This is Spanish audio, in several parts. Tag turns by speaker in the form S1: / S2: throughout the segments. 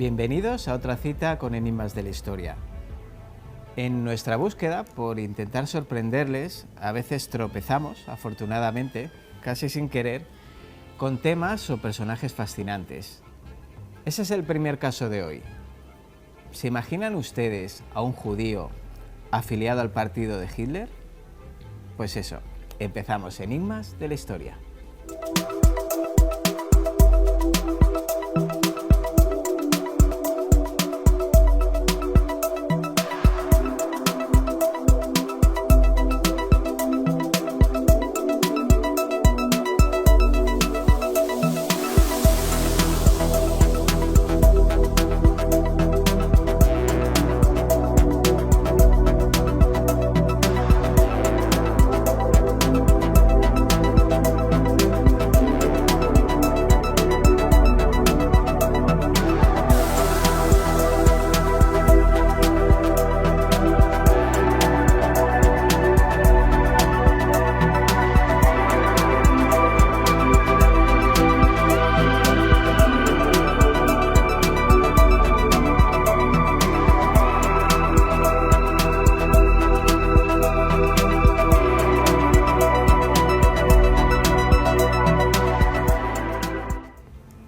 S1: Bienvenidos a otra cita con Enigmas de la Historia. En nuestra búsqueda por intentar sorprenderles, a veces tropezamos, afortunadamente, casi sin querer, con temas o personajes fascinantes. Ese es el primer caso de hoy. ¿Se imaginan ustedes a un judío afiliado al partido de Hitler? Pues eso, empezamos Enigmas de la Historia.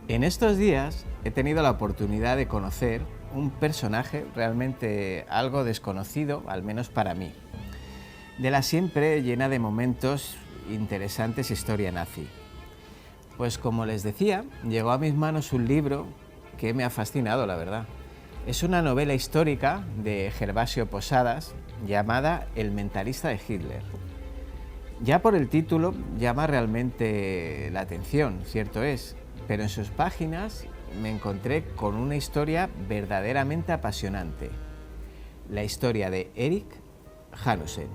S1: En estos días he tenido la oportunidad de conocer un personaje realmente algo desconocido, al menos para mí, de la siempre llena de momentos interesantes historia nazi. Pues como les decía, llegó a mis manos un libro que me ha fascinado, la verdad. Es una novela histórica de Gervasio Posadas llamada El mentalista de Hitler. Ya por el título llama realmente la atención, cierto es, pero en sus páginas me encontré con una historia verdaderamente apasionante. La historia de Erich Hanussen.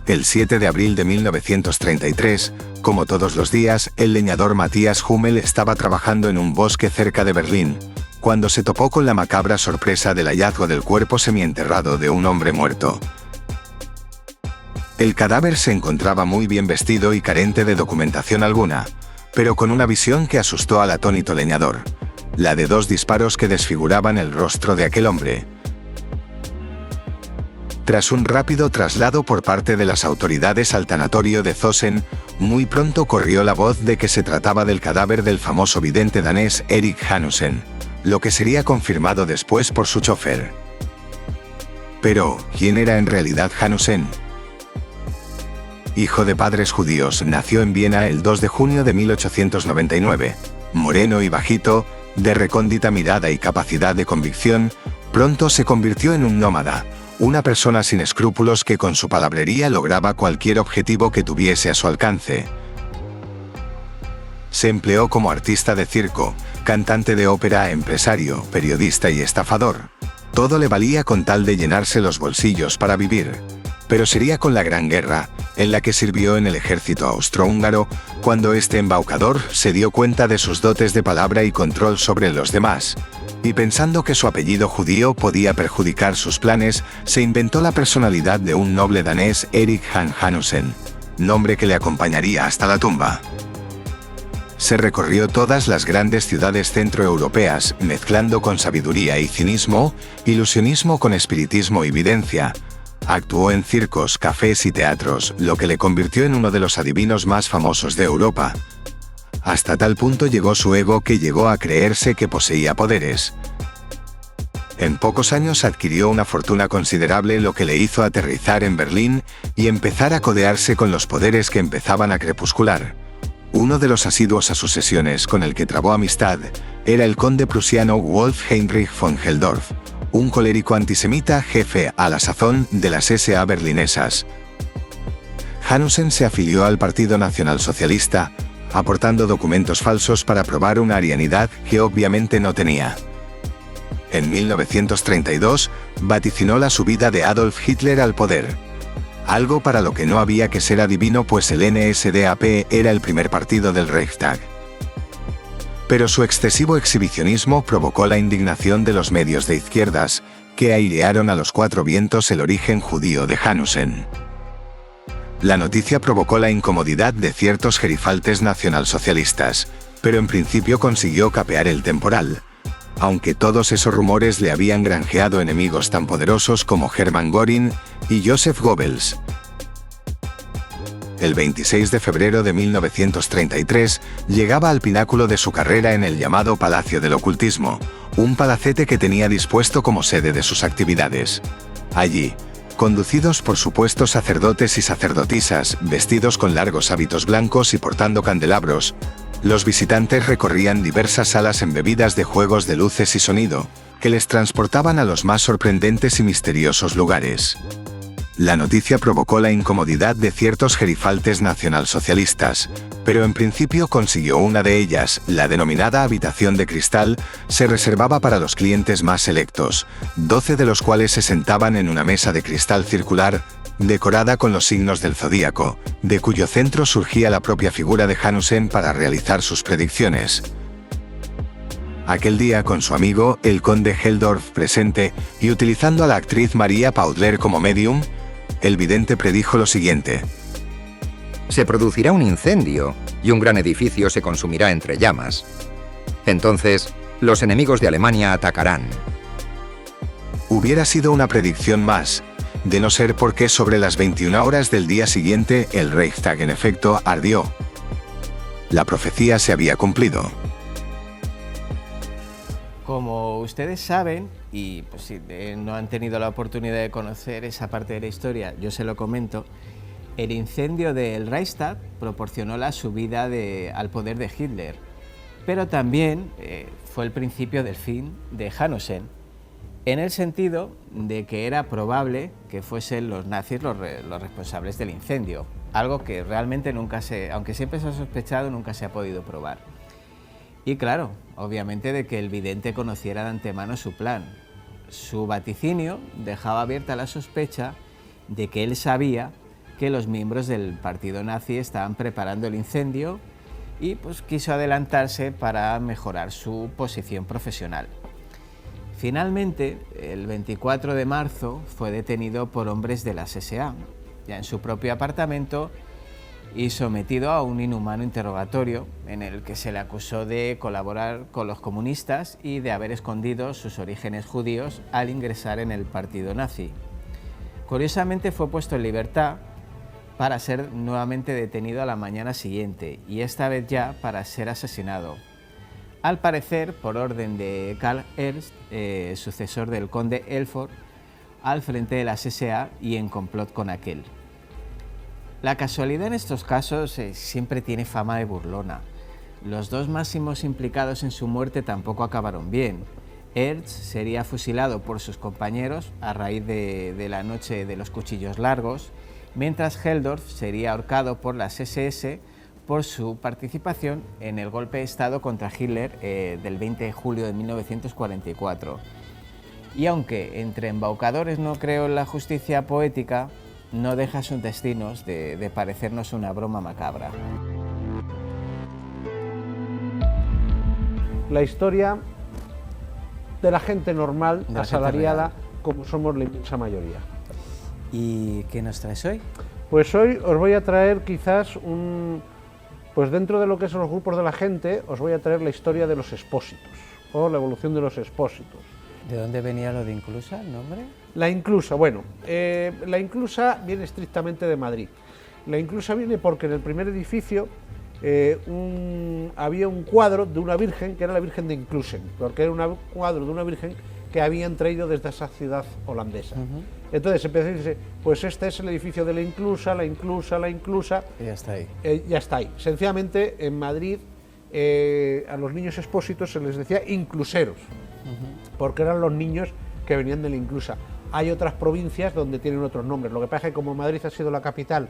S2: El 7 de abril de 1933, como todos los días, el leñador Matthias Hummel estaba trabajando en un bosque cerca de Berlín, cuando se topó con la macabra sorpresa del hallazgo del cuerpo semienterrado de un hombre muerto. El cadáver se encontraba muy bien vestido y carente de documentación alguna, pero con una visión que asustó al atónito leñador, la de 2 disparos que desfiguraban el rostro de aquel hombre. Tras un rápido traslado por parte de las autoridades al tanatorio de Zosen, muy pronto corrió la voz de que se trataba del cadáver del famoso vidente danés Erich Hanussen, lo que sería confirmado después por su chofer. Pero, ¿quién era en realidad Hanussen? Hijo de padres judíos, nació en Viena el 2 de junio de 1899. Moreno y bajito, de recóndita mirada y capacidad de convicción, pronto se convirtió en un nómada, una persona sin escrúpulos que con su palabrería lograba cualquier objetivo que tuviese a su alcance. Se empleó como artista de circo, cantante de ópera, empresario, periodista y estafador. Todo le valía con tal de llenarse los bolsillos para vivir. Pero sería con la Gran Guerra, en la que sirvió en el ejército austrohúngaro, cuando este embaucador se dio cuenta de sus dotes de palabra y control sobre los demás, y pensando que su apellido judío podía perjudicar sus planes, se inventó la personalidad de un noble danés, Erich Hanussen, nombre que le acompañaría hasta la tumba. Se recorrió todas las grandes ciudades centroeuropeas, mezclando con sabiduría y cinismo, ilusionismo con espiritismo y videncia. Actuó en circos, cafés y teatros, lo que le convirtió en uno de los adivinos más famosos de Europa. Hasta tal punto llegó su ego que llegó a creerse que poseía poderes. En pocos años adquirió una fortuna considerable, lo que le hizo aterrizar en Berlín y empezar a codearse con los poderes que empezaban a crepuscular. Uno de los asiduos a sus sesiones con el que trabó amistad era el conde prusiano Wolf Heinrich von Helldorf, un colérico antisemita jefe a la sazón de las SA berlinesas. Hanussen se afilió al Partido Nacionalsocialista, aportando documentos falsos para probar una arianidad que obviamente no tenía. En 1932, vaticinó la subida de Adolf Hitler al poder. Algo para lo que no había que ser adivino, pues el NSDAP era el primer partido del Reichstag. Pero su excesivo exhibicionismo provocó la indignación de los medios de izquierdas, que airearon a los 4 vientos el origen judío de Hanussen. La noticia provocó la incomodidad de ciertos gerifaltes nacionalsocialistas, pero en principio consiguió capear el temporal, aunque todos esos rumores le habían granjeado enemigos tan poderosos como Hermann Göring y Joseph Goebbels. El 26 de febrero de 1933 llegaba al pináculo de su carrera en el llamado Palacio del Ocultismo, un palacete que tenía dispuesto como sede de sus actividades. Allí, conducidos por supuestos sacerdotes y sacerdotisas, vestidos con largos hábitos blancos y portando candelabros, los visitantes recorrían diversas salas embebidas de juegos de luces y sonido, que les transportaban a los más sorprendentes y misteriosos lugares. La noticia provocó la incomodidad de ciertos gerifaltes nacionalsocialistas, pero en principio consiguió una de ellas, la denominada habitación de cristal, se reservaba para los clientes más selectos, 12 de los cuales se sentaban en una mesa de cristal circular, decorada con los signos del zodíaco, de cuyo centro surgía la propia figura de Hanussen para realizar sus predicciones. Aquel día, con su amigo, el conde Helldorf presente, y utilizando a la actriz María Paudler como medium, el vidente predijo lo siguiente:
S3: se producirá un incendio y un gran edificio se consumirá entre llamas. Entonces, los enemigos de Alemania atacarán.
S2: Hubiera sido una predicción más, de no ser porque sobre las 21 horas del día siguiente el Reichstag en efecto ardió. La profecía se había cumplido.
S1: Como ustedes saben, y pues si no han tenido la oportunidad de conocer esa parte de la historia, yo se lo comento, el incendio del Reichstag proporcionó la subida al poder de Hitler, pero también fue el principio del fin de Hanussen, en el sentido de que era probable que fuesen los nazis los responsables del incendio, algo que realmente aunque siempre se ha sospechado, nunca se ha podido probar. Y claro, obviamente de que el vidente conociera de antemano su plan. Su vaticinio dejaba abierta la sospecha de que él sabía que los miembros del partido nazi estaban preparando el incendio y pues quiso adelantarse para mejorar su posición profesional. Finalmente, el 24 de marzo fue detenido por hombres de las SA, ya en su propio apartamento, y sometido a un inhumano interrogatorio en el que se le acusó de colaborar con los comunistas y de haber escondido sus orígenes judíos al ingresar en el partido nazi. Curiosamente fue puesto en libertad para ser nuevamente detenido a la mañana siguiente y esta vez ya para ser asesinado. Al parecer por orden de Karl Ernst, sucesor del conde Elford, al frente de las SA y en complot con aquel. La casualidad en estos casos siempre tiene fama de burlona. Los dos máximos implicados en su muerte tampoco acabaron bien. Ernst sería fusilado por sus compañeros a raíz de la noche de los cuchillos largos, mientras Helldorf sería ahorcado por las SS por su participación en el golpe de Estado contra Hitler del 20 de julio de 1944. Y aunque entre embaucadores no creo en la justicia poética, no deja sus destinos de parecernos una broma macabra.
S4: La historia de la gente normal, asalariada, como somos la inmensa mayoría.
S1: ¿Y qué nos traes hoy?
S4: Pues hoy os voy a traer quizás pues dentro de lo que son los grupos de la gente, os voy a traer la historia de los expósitos, o la evolución de los expósitos.
S1: ¿De dónde venía lo de Inclusa, el nombre?
S4: La Inclusa, bueno, la Inclusa viene estrictamente de Madrid. La Inclusa viene porque en el primer edificio había un cuadro de una virgen que era la Virgen de Inclusen, porque era un cuadro de una virgen que habían traído desde esa ciudad holandesa. Entonces empezó a decirse, pues este es el edificio de la Inclusa, la Inclusa, la Inclusa.
S1: Y ya está ahí.
S4: Ya está ahí. Sencillamente en Madrid a los niños expósitos se les decía incluseros, porque eran los niños que venían de la Inclusa. Hay otras provincias donde tienen otros nombres. Lo que pasa es que como Madrid ha sido la capital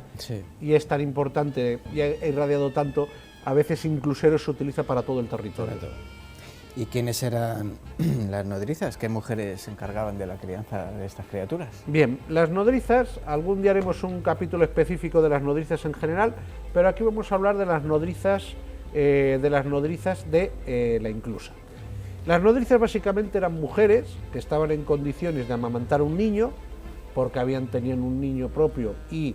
S4: y es tan importante y ha irradiado tanto, a veces incluseros se utiliza para todo el territorio.
S1: ¿Y quiénes eran las nodrizas? ¿Qué mujeres se encargaban de la crianza de estas criaturas? Bien,
S4: las nodrizas, algún día haremos un capítulo específico de las nodrizas en general, pero aquí vamos a hablar de las nodrizas de la Inclusa. Las nodrizas básicamente eran mujeres que estaban en condiciones de amamantar a un niño, porque tenían un niño propio y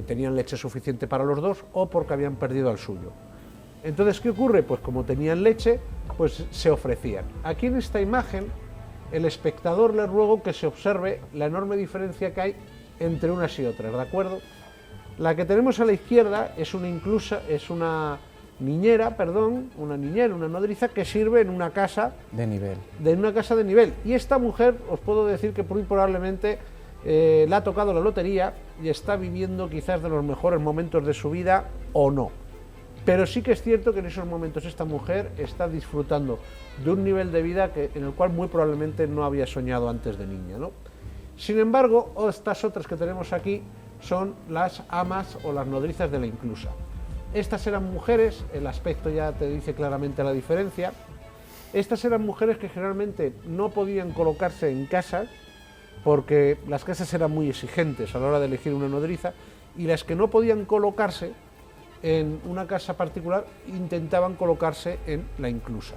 S4: tenían leche suficiente para los dos, o porque habían perdido al suyo. Entonces, ¿qué ocurre? Pues como tenían leche, pues se ofrecían. Aquí en esta imagen, el espectador le ruego que se observe la enorme diferencia que hay entre unas y otras, ¿de acuerdo? La que tenemos a la izquierda es una niñera, una nodriza que sirve en una casa
S1: de nivel.
S4: Y esta mujer, os puedo decir que muy probablemente le ha tocado la lotería y está viviendo quizás de los mejores momentos de su vida o no. Pero sí que es cierto que en esos momentos esta mujer está disfrutando de un nivel de vida en el cual muy probablemente no había soñado antes de niña, ¿no? Sin embargo, estas otras que tenemos aquí son las amas o las nodrizas de la inclusa. Estas eran mujeres, el aspecto ya te dice claramente la diferencia. Estas eran mujeres que generalmente no podían colocarse en casas porque las casas eran muy exigentes a la hora de elegir una nodriza, y las que no podían colocarse en una casa particular intentaban colocarse en la inclusa.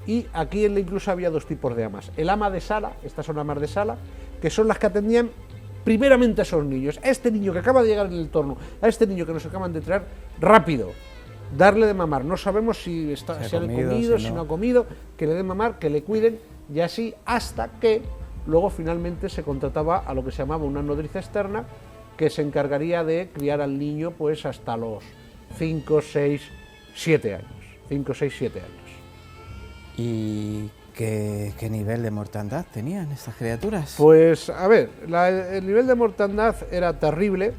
S4: Y aquí en la inclusa había dos tipos de amas. El ama de sala, estas son amas de sala, que son las que atendían primeramente a esos niños, a este niño que acaba de llegar en el entorno, a este niño que nos acaban de traer, rápido, darle de mamar. No sabemos si ha comido, si no ha comido, que le den mamar, que le cuiden, y así hasta que luego finalmente se contrataba a lo que se llamaba una nodriza externa, que se encargaría de criar al niño pues hasta los 5, 6, 7 años. 5, 6, 7 años.
S1: ¿Y qué nivel de mortandad tenían estas criaturas?
S4: Pues, a ver, el nivel de mortandad era terrible.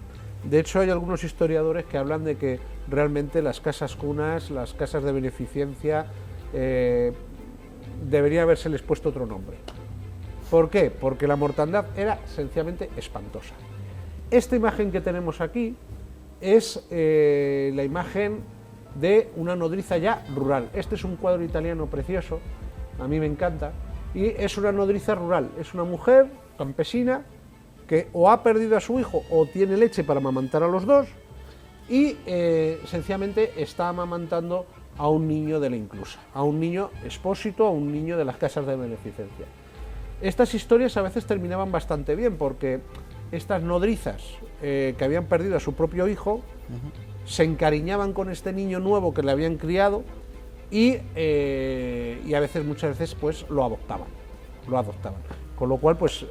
S4: De hecho, hay algunos historiadores que hablan de que realmente las casas cunas, las casas de beneficencia, debería habérseles puesto otro nombre. ¿Por qué? Porque la mortandad era sencillamente espantosa. Esta imagen que tenemos aquí es la imagen de una nodriza ya rural. Este es un cuadro italiano precioso, a mí me encanta, y es una nodriza rural, es una mujer campesina que o ha perdido a su hijo o tiene leche para amamantar a los dos, y sencillamente está amamantando a un niño de la inclusa, a un niño expósito, a un niño de las casas de beneficencia. Estas historias a veces terminaban bastante bien, porque estas nodrizas que habían perdido a su propio hijo se encariñaban con este niño nuevo que le habían criado, y a veces, muchas veces, pues lo adoptaban. Con lo cual, pues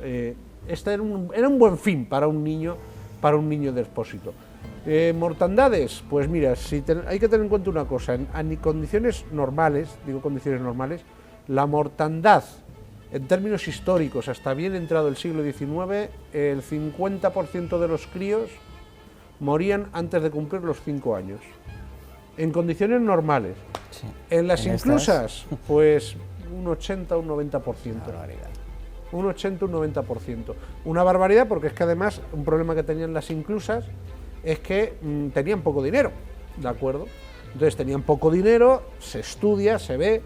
S4: este era un buen fin para un niño de expósito. Mortandades, pues mira, hay que tener en cuenta una cosa, en condiciones normales, la mortandad en términos históricos, hasta bien entrado el siglo XIX, el 50% de los críos morían antes de cumplir los 5 años. En condiciones normales.
S1: Sí.
S4: En las inclusas, pues un 80 o un 90%.
S1: Una barbaridad.
S4: Un 80 o un 90%. Una barbaridad, porque es que además un problema que tenían las inclusas es que tenían poco dinero, ¿de acuerdo? Entonces tenían poco dinero, se estudia, se ve,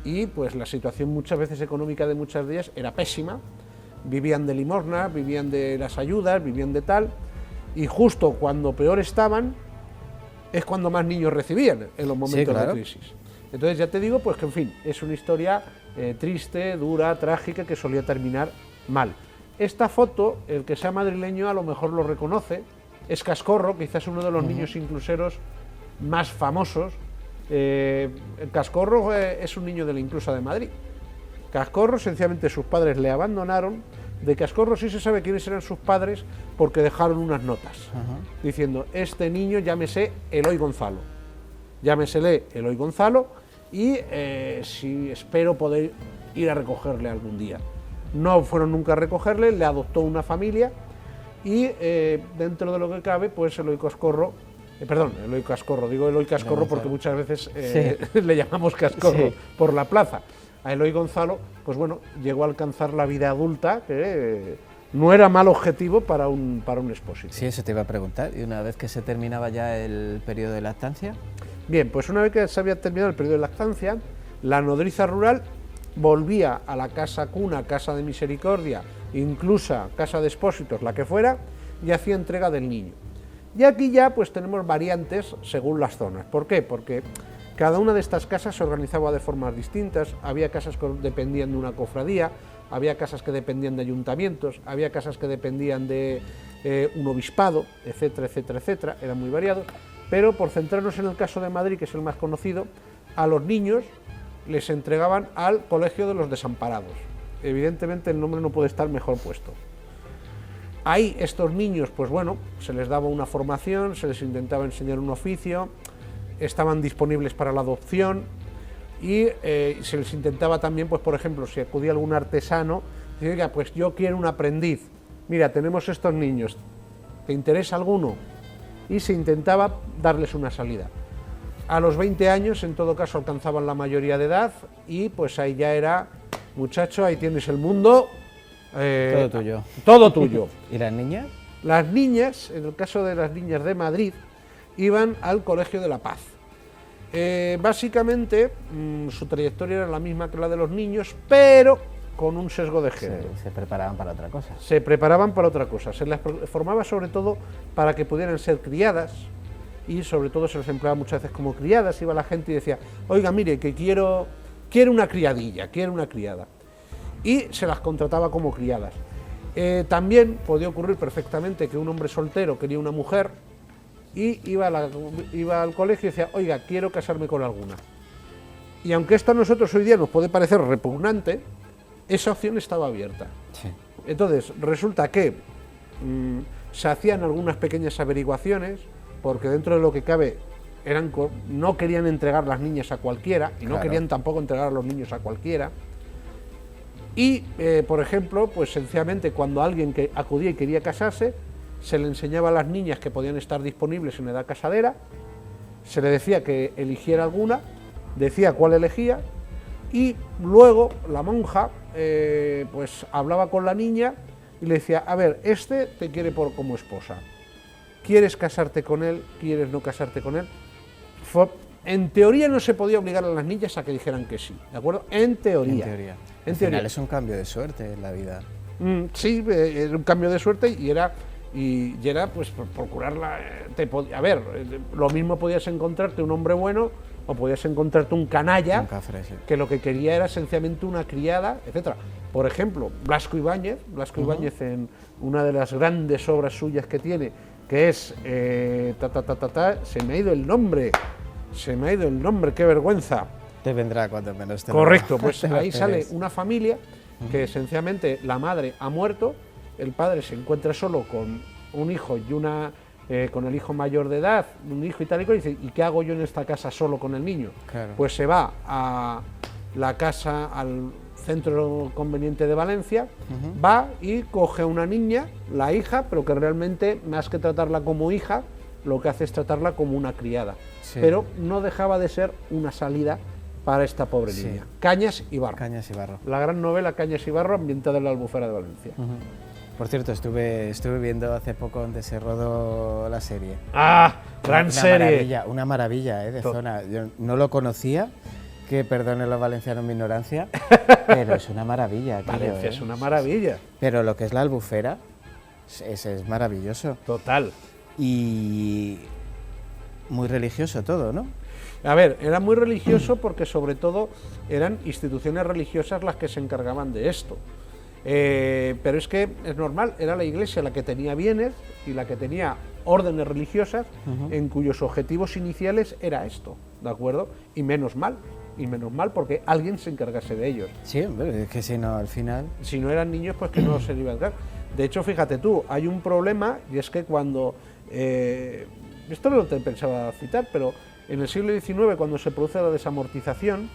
S4: y pues la situación muchas veces económica de muchas de ellas era pésima. Vivían de limosna, vivían de las ayudas, vivían de tal, y justo cuando peor estaban es cuando más niños recibían en los momentos de crisis. Entonces ya te digo, pues que en fin, es una historia triste, dura, trágica, que solía terminar mal. Esta foto, el que sea madrileño a lo mejor lo reconoce, es Cascorro, quizás uno de los niños incluseros más famosos. Cascorro es un niño de la Inclusa de Madrid. Cascorro, sencillamente sus padres le abandonaron. De Cascorro sí se sabe quiénes eran sus padres, porque dejaron unas notas diciendo: este niño llámese Eloy Gonzalo, llámesele Eloy Gonzalo, y si espero poder ir a recogerle algún día. No fueron nunca a recogerle, le adoptó una familia, y dentro de lo que cabe, pues Eloy Cascorro, digo Eloy Cascorro porque muchas veces le llamamos Cascorro por la plaza. A Eloy Gonzalo, pues bueno, llegó a alcanzar la vida adulta, que no era mal objetivo para un expósito.
S1: Sí, eso te iba a preguntar. ¿Y una vez que se terminaba ya el periodo de lactancia?
S4: Bien, pues una vez que se había terminado el periodo de lactancia, la nodriza rural volvía a la casa cuna, casa de misericordia, inclusa casa de expósitos, la que fuera, y hacía entrega del niño. Y aquí ya pues tenemos variantes según las zonas. ¿Por qué? Porque cada una de estas casas se organizaba de formas distintas. Había casas que dependían de una cofradía, había casas que dependían de ayuntamientos, había casas que dependían de un obispado, etcétera, etcétera, etcétera. Eran muy variados. pero por centrarnos en el caso de Madrid, que es el más conocido, a los niños les entregaban al Colegio de los Desamparados. Evidentemente el nombre no puede estar mejor puesto. Ahí estos niños, pues bueno, se les daba una formación, se les intentaba enseñar un oficio, estaban disponibles para la adopción y se les intentaba también, pues por ejemplo, si acudía algún artesano, decir, oiga, pues yo quiero un aprendiz, mira, tenemos estos niños, ¿te interesa alguno? Y se intentaba darles una salida. A los 20 años, en todo caso, alcanzaban la mayoría de edad y pues ahí ya era, muchacho, ahí tienes el mundo.
S1: Todo tuyo.
S4: Todo tuyo.
S1: ¿Y las niñas?
S4: Las niñas, en el caso de las niñas de Madrid, iban al Colegio de la Paz. Básicamente, su trayectoria era la misma que la de los niños, pero con un sesgo de género.
S1: Se preparaban para otra cosa.
S4: Se preparaban para otra cosa. Se les formaba sobre todo para que pudieran ser criadas y sobre todo se les empleaba muchas veces como criadas. Iba la gente y decía, oiga, mire, que quiero una criadilla, quiero una criada. Y se las contrataba como criadas. También podía ocurrir perfectamente que un hombre soltero quería una mujer y iba al colegio y decía, oiga, quiero casarme con alguna. Y aunque esto a nosotros hoy día nos puede parecer repugnante, esa opción estaba abierta.
S1: Sí.
S4: Entonces, resulta que se hacían algunas pequeñas averiguaciones, porque dentro de lo que cabe no querían entregar las niñas a cualquiera, y no querían tampoco entregar a los niños a cualquiera. Y, por ejemplo, pues sencillamente cuando alguien que acudía y quería casarse, se le enseñaba a las niñas que podían estar disponibles en edad casadera, se le decía que eligiera alguna, decía cuál elegía, y luego la monja pues hablaba con la niña y le decía, a ver, este te quiere como esposa, ¿quieres casarte con él? ¿Quieres no casarte con él? En teoría no se podía obligar a las niñas a que dijeran que sí, ¿de acuerdo? En teoría.
S1: Al final es un cambio de suerte en la vida.
S4: Sí, era un cambio de suerte y era pues procurarla. A ver, lo mismo podías encontrarte un hombre bueno o podías encontrarte un canalla
S1: Sí.
S4: que lo que quería era sencillamente una criada, etcétera. Por ejemplo, Blasco Ibáñez en una de las grandes obras suyas que tiene, que es se me ha ido el nombre, qué vergüenza.
S1: Te vendrá cuando menos te
S4: Correcto,
S1: lo
S4: pues
S1: te lo
S4: ahí sale
S1: esperes.
S4: una familia que sencillamente la madre ha muerto, el padre se encuentra solo con un hijo y con el hijo mayor de edad, un hijo y tal y cual, y dice, ¿y qué hago yo en esta casa solo con el niño?
S1: Claro.
S4: Pues se va a la casa, al centro conveniente de Valencia, va y coge a una niña, la hija, pero que realmente más que tratarla como hija, lo que hace es tratarla como una criada.
S1: Sí.
S4: Pero no dejaba de ser una salida para esta pobre niña. Cañas y Barro.
S1: Cañas y Barro.
S4: La gran novela Cañas y Barro, ambientada en la Albufera de Valencia.
S1: Por cierto, estuve viendo hace poco donde se rodó la serie.
S4: ¡Ah! ¡Gran serie!
S1: Una maravilla, de zona. Yo no lo conocía, que perdone los valencianos mi ignorancia, pero es una maravilla.
S4: Valencia es una maravilla.
S1: Pero lo que es la Albufera es maravilloso.
S4: Total.
S1: Y muy religioso todo, ¿no?
S4: A ver, era muy religioso porque sobre todo eran instituciones religiosas las que se encargaban de esto. Pero es que es normal, era la Iglesia la que tenía bienes y la que tenía órdenes religiosas en cuyos objetivos iniciales era esto, ¿de acuerdo? Y menos mal porque alguien se encargase de ellos.
S1: Sí, es que si no, al final...
S4: Si no eran niños, pues que no se iban a encargar. De hecho, fíjate tú, hay un problema y es que cuando... esto no te pensaba citar, pero en el siglo XIX, cuando se produce la desamortización,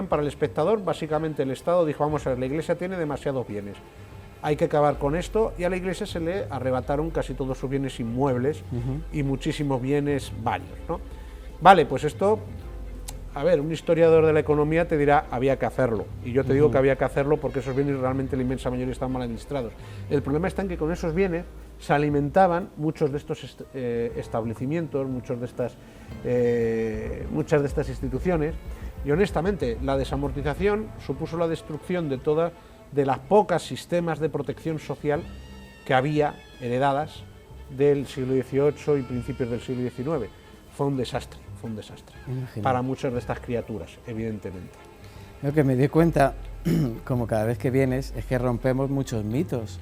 S4: para el espectador, básicamente el Estado dijo, vamos a ver, la Iglesia tiene demasiados bienes, hay que acabar con esto, y a la Iglesia se le arrebataron casi todos sus bienes inmuebles y muchísimos bienes varios, ¿no? Vale, pues esto, a ver, un historiador de la economía te dirá, había que hacerlo, y yo te digo que había que hacerlo porque esos bienes realmente la inmensa mayoría están mal administrados. El problema está en que con esos bienes se alimentaban muchos de estos establecimientos, muchas de estas instituciones, y honestamente la desamortización supuso la destrucción de las pocas sistemas de protección social que había heredadas del siglo XVIII y principios del siglo XIX. Fue un desastre
S1: Imagino.
S4: para muchas de estas criaturas, evidentemente.
S1: Lo que me di cuenta como cada vez que vienes, es que rompemos muchos mitos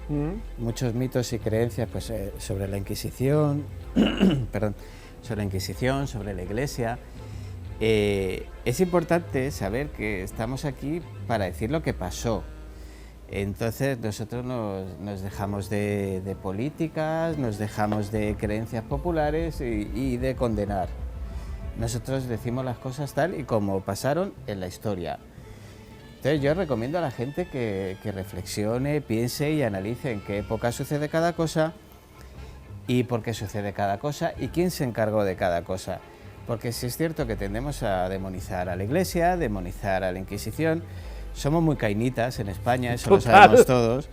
S1: y creencias pues, sobre la Inquisición, perdón, sobre la Inquisición, sobre la Iglesia. Es importante saber que estamos aquí para decir lo que pasó. Entonces nosotros nos dejamos de políticas, nos dejamos de creencias populares y de condenar. Nosotros decimos las cosas tal y como pasaron en la historia. Entonces yo recomiendo a la gente que reflexione, piense y analice en qué época sucede cada cosa y por qué sucede cada cosa y quién se encargó de cada cosa. Porque sí es cierto que tendemos a demonizar a la Iglesia, demonizar a la Inquisición. Somos muy cainitas en España, eso lo sabemos todos.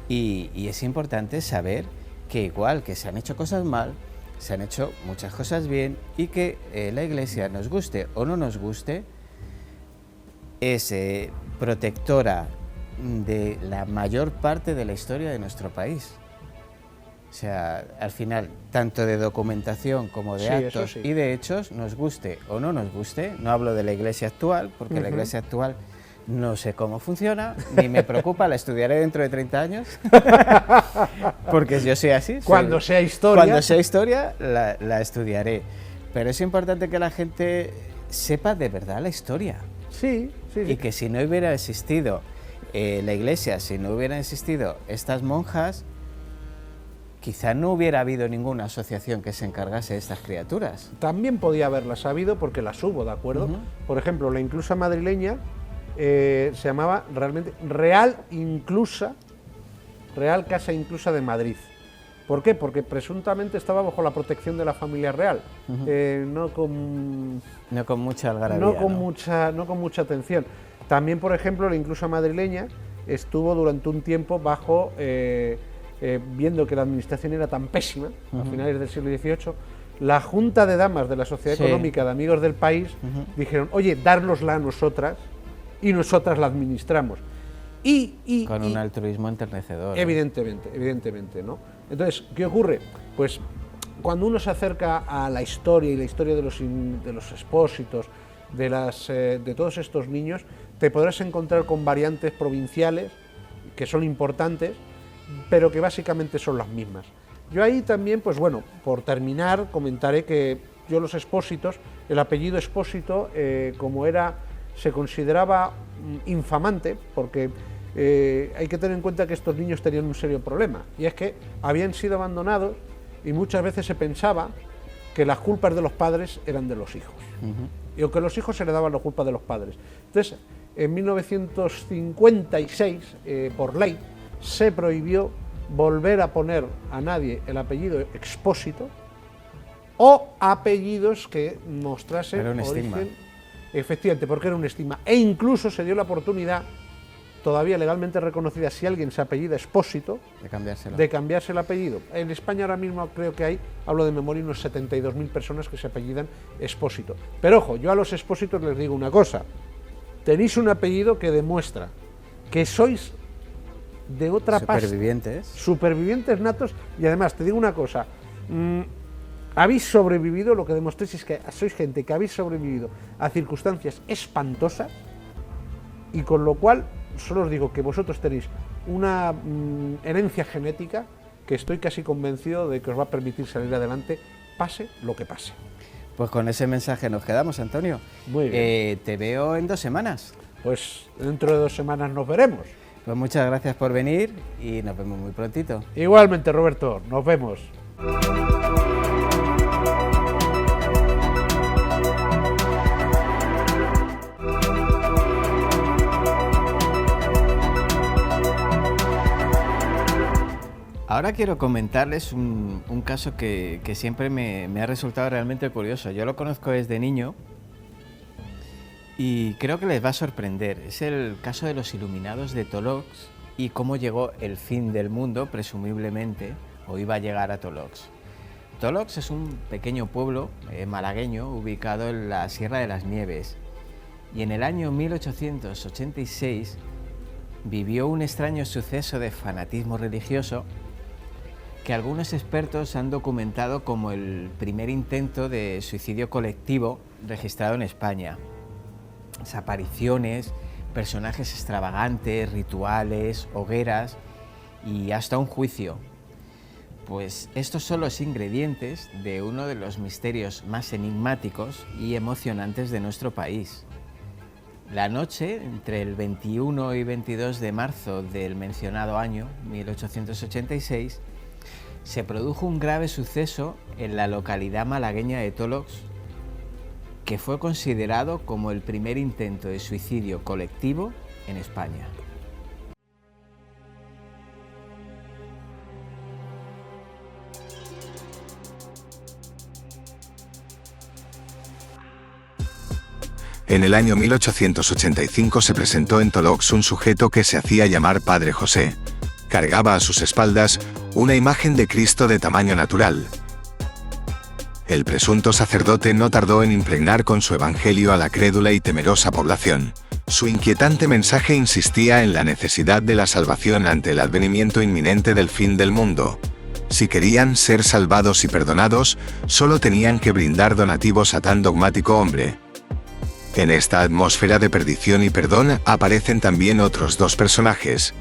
S1: Y es importante saber que igual que se han hecho cosas mal, se han hecho muchas cosas bien y que la Iglesia, nos guste o no nos guste, es protectora de la mayor parte de la historia de nuestro país. O sea, al final, tanto de documentación como de actos y de hechos, nos guste o no nos guste, no hablo de la Iglesia actual, porque la Iglesia actual no sé cómo funciona, ni me preocupa, la estudiaré dentro de 30 años, porque yo soy así.
S4: Cuando sea historia,
S1: la estudiaré. Pero es importante que la gente sepa de verdad la historia.
S4: Sí.
S1: Y que si no hubiera existido la Iglesia, si no hubieran existido estas monjas, quizá no hubiera habido ninguna asociación que se encargase de estas criaturas.
S4: También podía haberlas habido porque las hubo, ¿de acuerdo? Por ejemplo, la inclusa madrileña se llamaba realmente Real Casa Inclusa de Madrid. ¿Por qué? Porque presuntamente estaba bajo la protección de la familia real, no con
S1: mucha algarabía,
S4: no con mucha atención. También, por ejemplo, la inclusa madrileña estuvo durante un tiempo bajo... viendo que la administración era tan pésima, a finales del siglo XVIII, la Junta de Damas de la Sociedad Económica de Amigos del País dijeron, oye, dárnosla a nosotras y nosotras la administramos.
S1: Con un altruismo enternecedor.
S4: Evidentemente, ¿no? Entonces, ¿qué ocurre? Pues cuando uno se acerca a la historia y la historia de los expósitos, de todos estos niños, te podrás encontrar con variantes provinciales que son importantes, pero que básicamente son las mismas. Yo ahí también, pues bueno, por terminar, comentaré que yo los Expósitos, el apellido Expósito, se consideraba infamante, porque hay que tener en cuenta que estos niños tenían un serio problema, y es que habían sido abandonados y muchas veces se pensaba que las culpas de los padres eran de los hijos, y o que los hijos heredaban la culpa de los padres. Entonces, en 1956, por ley, se prohibió volver a poner a nadie el apellido Expósito o apellidos que mostrasen
S1: era un
S4: origen,
S1: estigma.
S4: Efectivamente, porque era un estigma. E incluso se dio la oportunidad, todavía legalmente reconocida, si alguien se apellida Expósito, de cambiarse el apellido. En España ahora mismo creo que hay, hablo de memoria, unos 72.000 personas que se apellidan Expósito. Pero ojo, yo a los Expósitos les digo una cosa: tenéis un apellido que demuestra que sois de otra pasta. Supervivientes natos, y además te digo una cosa, habéis sobrevivido, lo que demostréis es que sois gente que habéis sobrevivido a circunstancias espantosas, y con lo cual solo os digo que vosotros tenéis una herencia genética que estoy casi convencido de que os va a permitir salir adelante, pase lo que pase.
S1: Pues con ese mensaje nos quedamos, Antonio.
S4: Muy bien.
S1: Te veo en 2 semanas.
S4: Pues dentro de 2 semanas nos veremos.
S1: Pues muchas gracias por venir y nos vemos muy prontito.
S4: Igualmente, Roberto, nos vemos.
S1: Ahora quiero comentarles un caso que siempre me ha resultado realmente curioso. Yo lo conozco desde niño y creo que les va a sorprender. Es el caso de los Iluminados de Tolox y cómo llegó el fin del mundo, presumiblemente, o iba a llegar a Tolox. Tolox es un pequeño pueblo malagueño ubicado en la Sierra de las Nieves y en el año 1886 vivió un extraño suceso de fanatismo religioso que algunos expertos han documentado como el primer intento de suicidio colectivo registrado en España. Apariciones, personajes extravagantes, rituales, hogueras y hasta un juicio. Pues estos son los ingredientes de uno de los misterios más enigmáticos y emocionantes de nuestro país. La noche entre el 21 y 22 de marzo del mencionado año, 1886, se produjo un grave suceso en la localidad malagueña de Tolox, que fue considerado como el primer intento de suicidio colectivo en España.
S2: En el año 1885 se presentó en Tolox un sujeto que se hacía llamar Padre José. Cargaba a sus espaldas una imagen de Cristo de tamaño natural. El presunto sacerdote no tardó en impregnar con su evangelio a la crédula y temerosa población. Su inquietante mensaje insistía en la necesidad de la salvación ante el advenimiento inminente del fin del mundo. Si querían ser salvados y perdonados, solo tenían que brindar donativos a tan dogmático hombre. En esta atmósfera de perdición y perdón aparecen también otros dos personajes: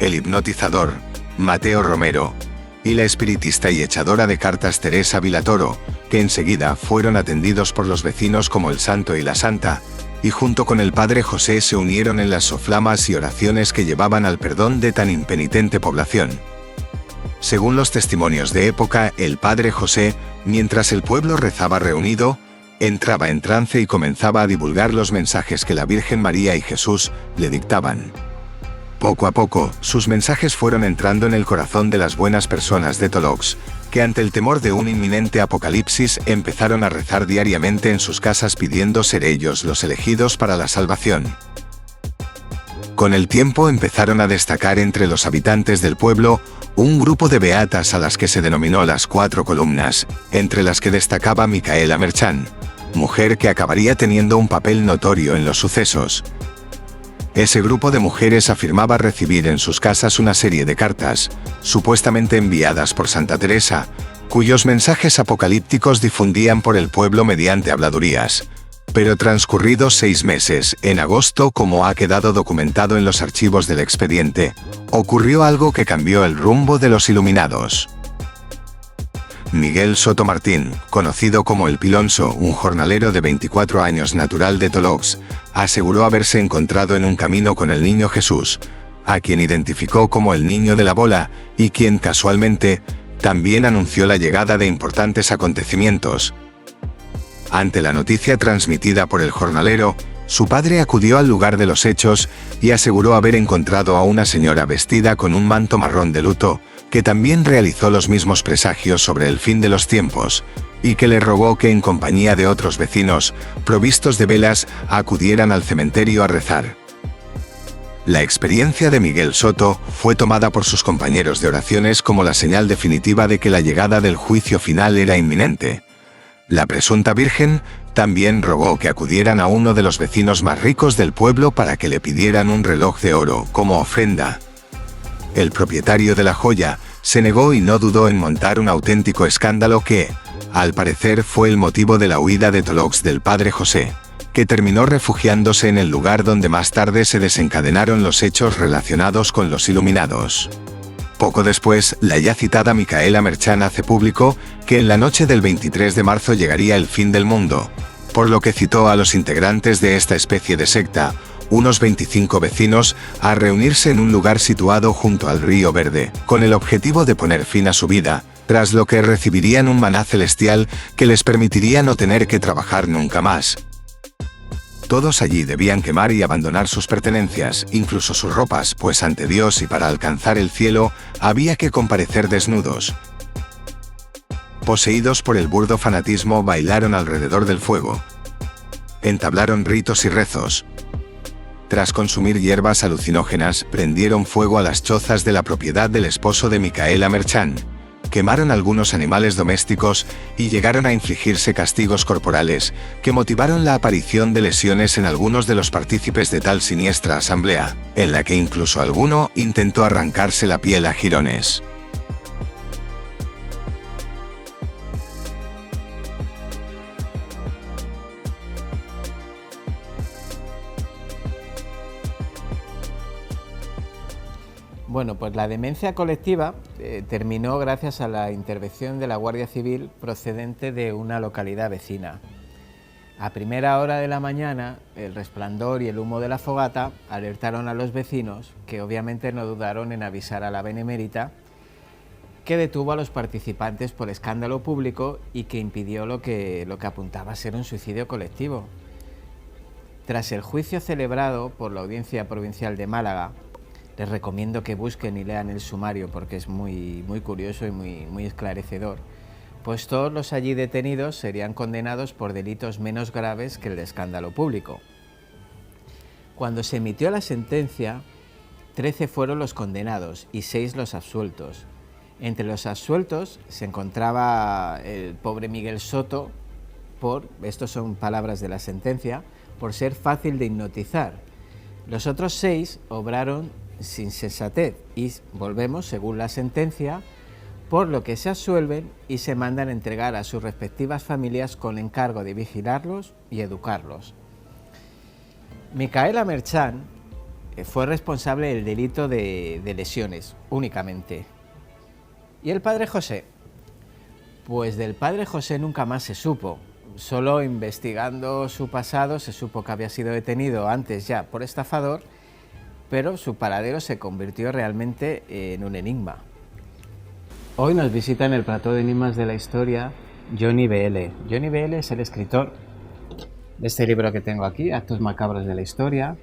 S2: el hipnotizador, Mateo Romero, y la espiritista y echadora de cartas Teresa Vilatoro, que enseguida fueron atendidos por los vecinos como el santo y la santa, y junto con el Padre José se unieron en las soflamas y oraciones que llevaban al perdón de tan impenitente población. Según los testimonios de época, el Padre José, mientras el pueblo rezaba reunido, entraba en trance y comenzaba a divulgar los mensajes que la Virgen María y Jesús le dictaban. Poco a poco, sus mensajes fueron entrando en el corazón de las buenas personas de Tolox, que ante el temor de un inminente apocalipsis empezaron a rezar diariamente en sus casas pidiendo ser ellos los elegidos para la salvación. Con el tiempo empezaron a destacar entre los habitantes del pueblo un grupo de beatas a las que se denominó las Cuatro Columnas, entre las que destacaba Micaela Merchán, mujer que acabaría teniendo un papel notorio en los sucesos. Ese grupo de mujeres afirmaba recibir en sus casas una serie de cartas, supuestamente enviadas por Santa Teresa, cuyos mensajes apocalípticos difundían por el pueblo mediante habladurías. Pero transcurridos 6 meses, en agosto, como ha quedado documentado en los archivos del expediente, ocurrió algo que cambió el rumbo de los iluminados. Miguel Soto Martín, conocido como El Pilonso, un jornalero de 24 años natural de Tolox, aseguró haberse encontrado en un camino con el niño Jesús, a quien identificó como el niño de la bola, y quien casualmente también anunció la llegada de importantes acontecimientos. Ante la noticia transmitida por el jornalero, su padre acudió al lugar de los hechos y aseguró haber encontrado a una señora vestida con un manto marrón de luto, que también realizó los mismos presagios sobre el fin de los tiempos, y que le rogó que en compañía de otros vecinos, provistos de velas, acudieran al cementerio a rezar. La experiencia de Miguel Soto fue tomada por sus compañeros de oraciones como la señal definitiva de que la llegada del juicio final era inminente. La presunta Virgen también rogó que acudieran a uno de los vecinos más ricos del pueblo para que le pidieran un reloj de oro como ofrenda. El propietario de la joya se negó y no dudó en montar un auténtico escándalo que, al parecer, fue el motivo de la huida de Tolox del Padre José, que terminó refugiándose en el lugar donde más tarde se desencadenaron los hechos relacionados con los iluminados. Poco después, la ya citada Micaela Merchán hace público que en la noche del 23 de marzo llegaría el fin del mundo, por lo que citó a los integrantes de esta especie de secta, unos 25 vecinos, a reunirse en un lugar situado junto al río Verde, con el objetivo de poner fin a su vida, tras lo que recibirían un maná celestial que les permitiría no tener que trabajar nunca más. Todos allí debían quemar y abandonar sus pertenencias, incluso sus ropas, pues ante Dios y para alcanzar el cielo, había que comparecer desnudos. Poseídos por el burdo fanatismo, bailaron alrededor del fuego. Entablaron ritos y rezos. Tras consumir hierbas alucinógenas, prendieron fuego a las chozas de la propiedad del esposo de Micaela Merchán. Quemaron algunos animales domésticos y llegaron a infligirse castigos corporales, que motivaron la aparición de lesiones en algunos de los partícipes de tal siniestra asamblea, en la que incluso alguno intentó arrancarse la piel a jirones.
S1: Bueno, pues la demencia colectiva terminó gracias a la intervención de la Guardia Civil procedente de una localidad vecina. A primera hora de la mañana, el resplandor y el humo de la fogata alertaron a los vecinos, que obviamente no dudaron en avisar a la benemérita, que detuvo a los participantes por escándalo público y que impidió lo que apuntaba a ser un suicidio colectivo. Tras el juicio celebrado por la Audiencia Provincial de Málaga, les recomiendo que busquen y lean el sumario porque es muy curioso y muy esclarecedor, pues todos los allí detenidos serían condenados por delitos menos graves que el de escándalo público. Cuando se emitió la sentencia, 13 fueron los condenados y 6 los absueltos. Entre los absueltos se encontraba el pobre Miguel Soto estos son palabras de la sentencia, por ser fácil de hipnotizar. Los otros 6 obraron sin sensatez y volvemos, según la sentencia, por lo que se absuelven y se mandan a entregar a sus respectivas familias con encargo de vigilarlos y educarlos. Micaela Merchán fue responsable del delito de lesiones, únicamente. ¿Y el padre José? Pues del padre José nunca más se supo. Solo investigando su pasado se supo que había sido detenido antes ya por estafador, pero su paradero se convirtió realmente en un enigma. Hoy nos visita en el plató de Enigmas de la Historia Johnny BL. Johnny BL es el escritor de este libro que tengo aquí, Actos Macabros de la Historia.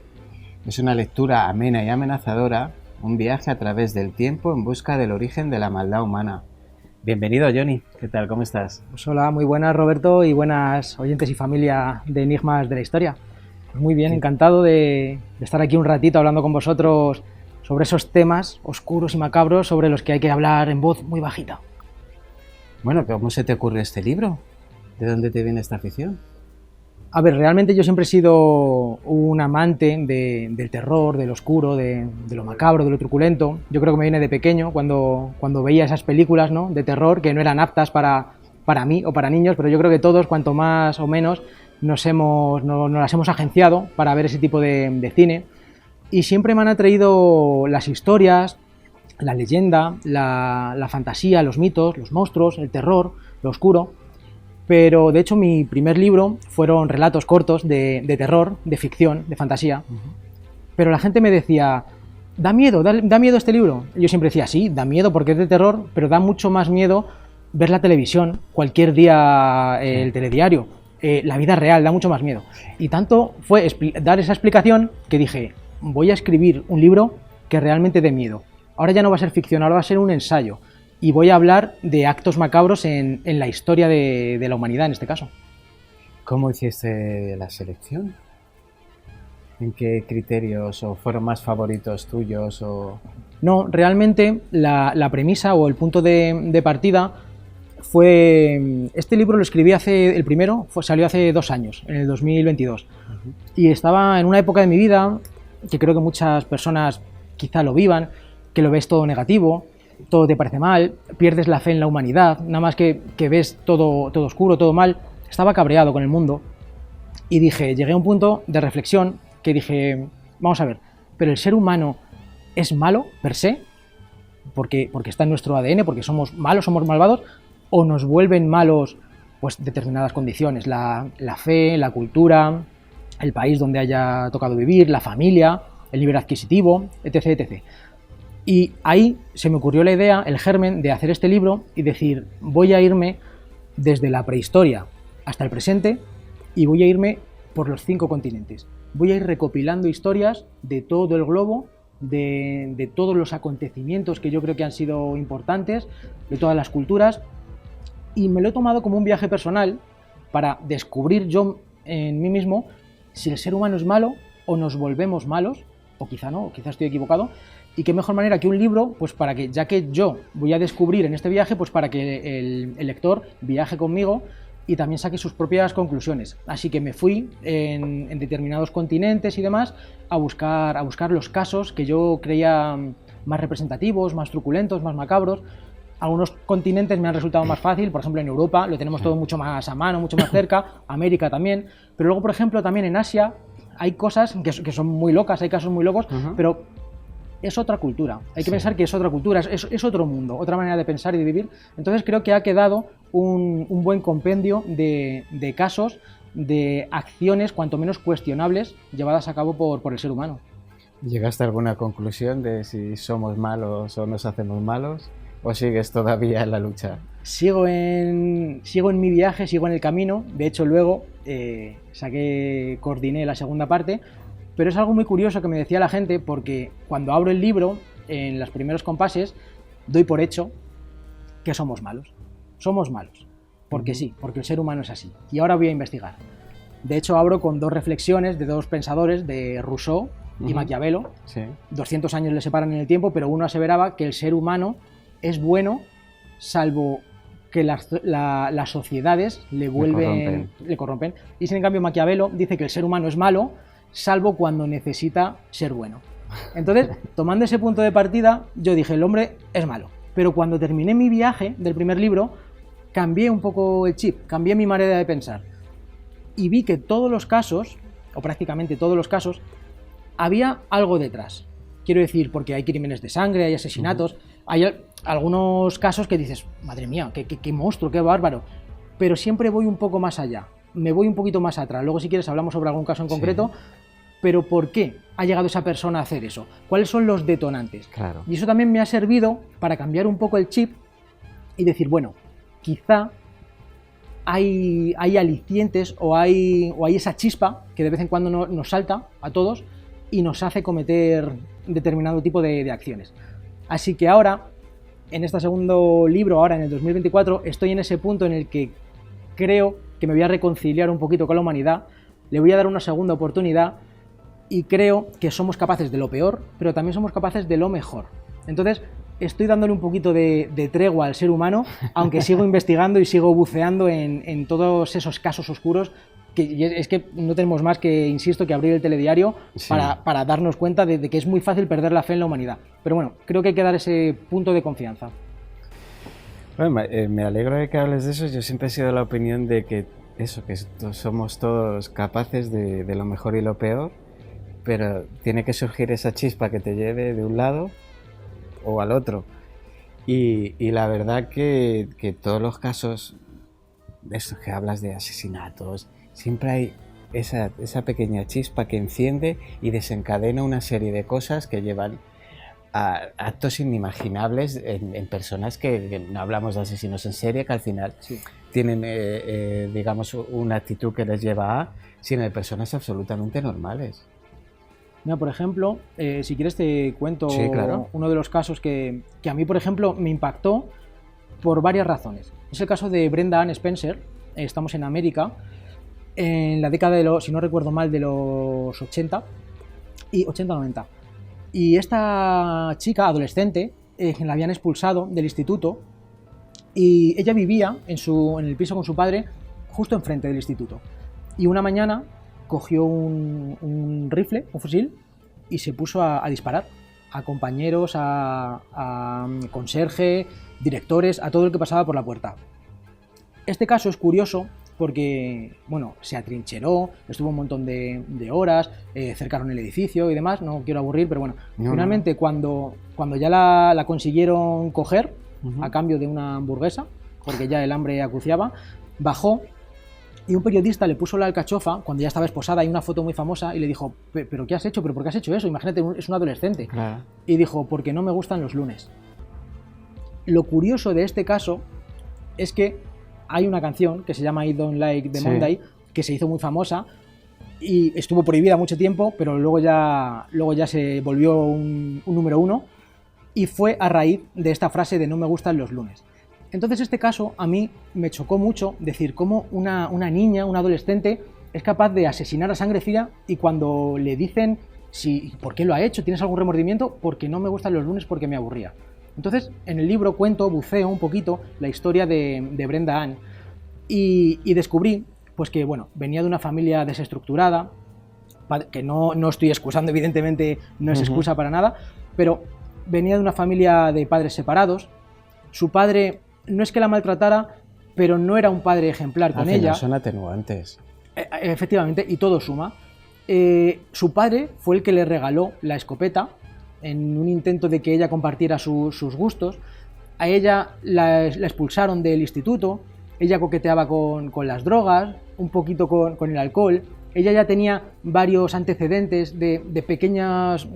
S1: Es una lectura amena y amenazadora, un viaje a través del tiempo en busca del origen de la maldad humana. Bienvenido, Johnny. ¿Qué tal? ¿Cómo estás?
S5: Pues hola, muy buenas, Roberto, y buenas oyentes y familia de Enigmas de la Historia. Pues muy bien, encantado de estar aquí un ratito hablando con vosotros sobre esos temas oscuros y macabros sobre los que hay que hablar en voz muy bajita.
S1: Bueno, ¿cómo se te ocurre este libro? ¿De dónde te viene esta afición?
S5: A ver, realmente yo siempre he sido un amante del terror, del oscuro, de lo macabro, de lo truculento. Yo creo que me viene de pequeño, cuando veía esas películas, ¿no?, de terror que no eran aptas para mí o para niños, pero yo creo que todos, cuanto más o menos, nos las hemos agenciado para ver ese tipo de cine. Y siempre me han atraído las historias, la leyenda, la fantasía, los mitos, los monstruos, el terror, lo oscuro. Pero de hecho mi primer libro fueron relatos cortos de terror, de ficción, de fantasía. Pero la gente me decía, da miedo este libro. Y yo siempre decía, sí, da miedo porque es de terror, pero da mucho más miedo ver la televisión, cualquier día el telediario, la vida real, da mucho más miedo. Y tanto fue dar esa explicación que dije, voy a escribir un libro que realmente dé miedo. Ahora ya no va a ser ficción, ahora va a ser un ensayo. Y voy a hablar de actos macabros en la historia de la humanidad, en este caso.
S1: ¿Cómo hiciste la selección? ¿En qué criterios o fueron más favoritos tuyos?
S5: No, realmente la premisa o el punto de partida fue... Este libro lo escribí el primero salió hace 2 años, en el 2022. Y estaba en una época de mi vida que creo que muchas personas quizá lo vivan, que lo ves todo negativo, todo te parece mal, pierdes la fe en la humanidad, nada más que ves todo oscuro, todo mal. Estaba cabreado con el mundo y llegué a un punto de reflexión que dije, vamos a ver, pero el ser humano es malo per se, porque está en nuestro ADN, porque somos malos, somos malvados, o nos vuelven malos pues determinadas condiciones, la fe, la cultura, el país donde haya tocado vivir, la familia, el nivel adquisitivo, etc, etc. Y ahí se me ocurrió la idea, el germen, de hacer este libro y decir, voy a irme desde la prehistoria hasta el presente y voy a irme por los 5 continentes. Voy a ir recopilando historias de todo el globo, de todos los acontecimientos que yo creo que han sido importantes, de todas las culturas, y me lo he tomado como un viaje personal para descubrir yo en mí mismo si el ser humano es malo o nos volvemos malos, o quizá no, quizá estoy equivocado. Y qué mejor manera que un libro, pues para que, ya que yo voy a descubrir en este viaje, pues para que el lector viaje conmigo y también saque sus propias conclusiones. Así que me fui en determinados continentes y demás a buscar los casos que yo creía más representativos, más truculentos, más macabros. Algunos continentes me han resultado más fácil, por ejemplo en Europa lo tenemos todo mucho más a mano, mucho más cerca, América también, pero luego por ejemplo también en Asia hay cosas que son muy locas, hay casos muy locos, pero es otra cultura. Hay que pensar que es otra cultura, es otro mundo, otra manera de pensar y de vivir. Entonces creo que ha quedado un buen compendio de casos, de acciones cuanto menos cuestionables llevadas a cabo por el ser humano.
S1: ¿Llegaste a alguna conclusión de si somos malos o nos hacemos malos? ¿O sigues todavía en la lucha?
S5: Sigo en mi viaje, sigo en el camino. De hecho, luego coordiné la segunda parte. Pero es algo muy curioso que me decía la gente, porque cuando abro el libro, en los primeros compases, doy por hecho que somos malos. Somos malos. Porque sí, porque el ser humano es así. Y ahora voy a investigar. De hecho, abro con 2 reflexiones de 2 pensadores, de Rousseau y Maquiavelo.
S1: Sí.
S5: 200 años le separan en el tiempo, pero uno aseveraba que el ser humano es bueno, salvo que las sociedades le corrompen. Y sin en cambio Maquiavelo dice que el ser humano es malo, salvo cuando necesita ser bueno. Entonces, tomando ese punto de partida, yo dije, el hombre es malo. Pero cuando terminé mi viaje del primer libro, cambié un poco el chip, cambié mi manera de pensar. Y vi que todos los casos, o prácticamente todos los casos, había algo detrás. Quiero decir, porque hay crímenes de sangre, hay asesinatos, hay algunos casos que dices, madre mía, qué monstruo, qué bárbaro. Pero siempre voy un poco más allá, me voy un poquito más atrás. Luego, si quieres, hablamos sobre algún caso en concreto. Pero ¿por qué ha llegado esa persona a hacer eso? ¿Cuáles son los detonantes?
S1: Claro.
S5: Y eso también me ha servido para cambiar un poco el chip y decir, bueno, quizá hay alicientes o hay esa chispa que de vez en cuando nos salta a todos y nos hace cometer determinado tipo de acciones. Así que ahora, en este segundo libro, ahora en el 2024, estoy en ese punto en el que creo que me voy a reconciliar un poquito con la humanidad, le voy a dar una segunda oportunidad y creo que somos capaces de lo peor, pero también somos capaces de lo mejor. Entonces, estoy dándole un poquito de tregua al ser humano, aunque sigo investigando y sigo buceando en todos esos casos oscuros, que es que no tenemos más que, insisto, que abrir el telediario para darnos cuenta de que es muy fácil perder la fe en la humanidad. Pero bueno, creo que hay que dar ese punto de confianza.
S1: Bueno, me alegro de que hables de eso. Yo siempre he sido de la opinión de que somos todos capaces de lo mejor y lo peor, pero tiene que surgir esa chispa que te lleve de un lado o al otro. Y la verdad que todos los casos de estos que hablas de asesinatos, siempre hay esa pequeña chispa que enciende y desencadena una serie de cosas que llevan a actos inimaginables en personas que no hablamos de asesinos en serie, que al final tienen, digamos, una actitud que les lleva sino de personas absolutamente normales.
S5: Mira, por ejemplo, si quieres te cuento uno de los casos que a mí, por ejemplo, me impactó por varias razones. Es el caso de Brenda Ann Spencer. Estamos en América, en la década de si no recuerdo mal, de los 80 y 80-90. Y esta chica, adolescente, la habían expulsado del instituto y ella vivía en el piso con su padre justo enfrente del instituto. Y una mañana cogió un rifle, un fusil, y se puso a disparar a compañeros, a conserje, directores, a todo el que pasaba por la puerta. Este caso es curioso porque, bueno, se atrincheró, estuvo un montón de horas, cercaron el edificio y demás, no quiero aburrir, pero bueno, finalmente cuando ya la consiguieron coger, a cambio de una hamburguesa, porque ya el hambre acuciaba, bajó. Y un periodista le puso la alcachofa, cuando ya estaba esposada, hay una foto muy famosa, y le dijo, ¿pero qué has hecho? ¿Pero por qué has hecho eso? Imagínate, es un adolescente. Claro. Y dijo, porque no me gustan los lunes. Lo curioso de este caso es que hay una canción que se llama I Don't Like the Monday, que se hizo muy famosa, y estuvo prohibida mucho tiempo, pero luego ya se volvió un número 1, y fue a raíz de esta frase de no me gustan los lunes. Entonces este caso a mí me chocó mucho decir cómo una niña, una adolescente, es capaz de asesinar a sangre fría y cuando le dicen ¿por qué lo ha hecho? ¿Tienes algún remordimiento? Porque no me gustan los lunes, porque me aburría. Entonces en el libro buceo un poquito la historia de Brenda Ann y descubrí pues que bueno, venía de una familia desestructurada, que no estoy excusando, evidentemente no es excusa para nada, pero venía de una familia de padres separados. Su padre no es que la maltratara, pero no era un padre ejemplar con ella.
S1: Son atenuantes.
S5: Efectivamente, y todo suma. Su padre fue el que le regaló la escopeta en un intento de que ella compartiera sus gustos. A ella la expulsaron del instituto, ella coqueteaba con las drogas, un poquito con el alcohol. Ella ya tenía varios antecedentes de pequeños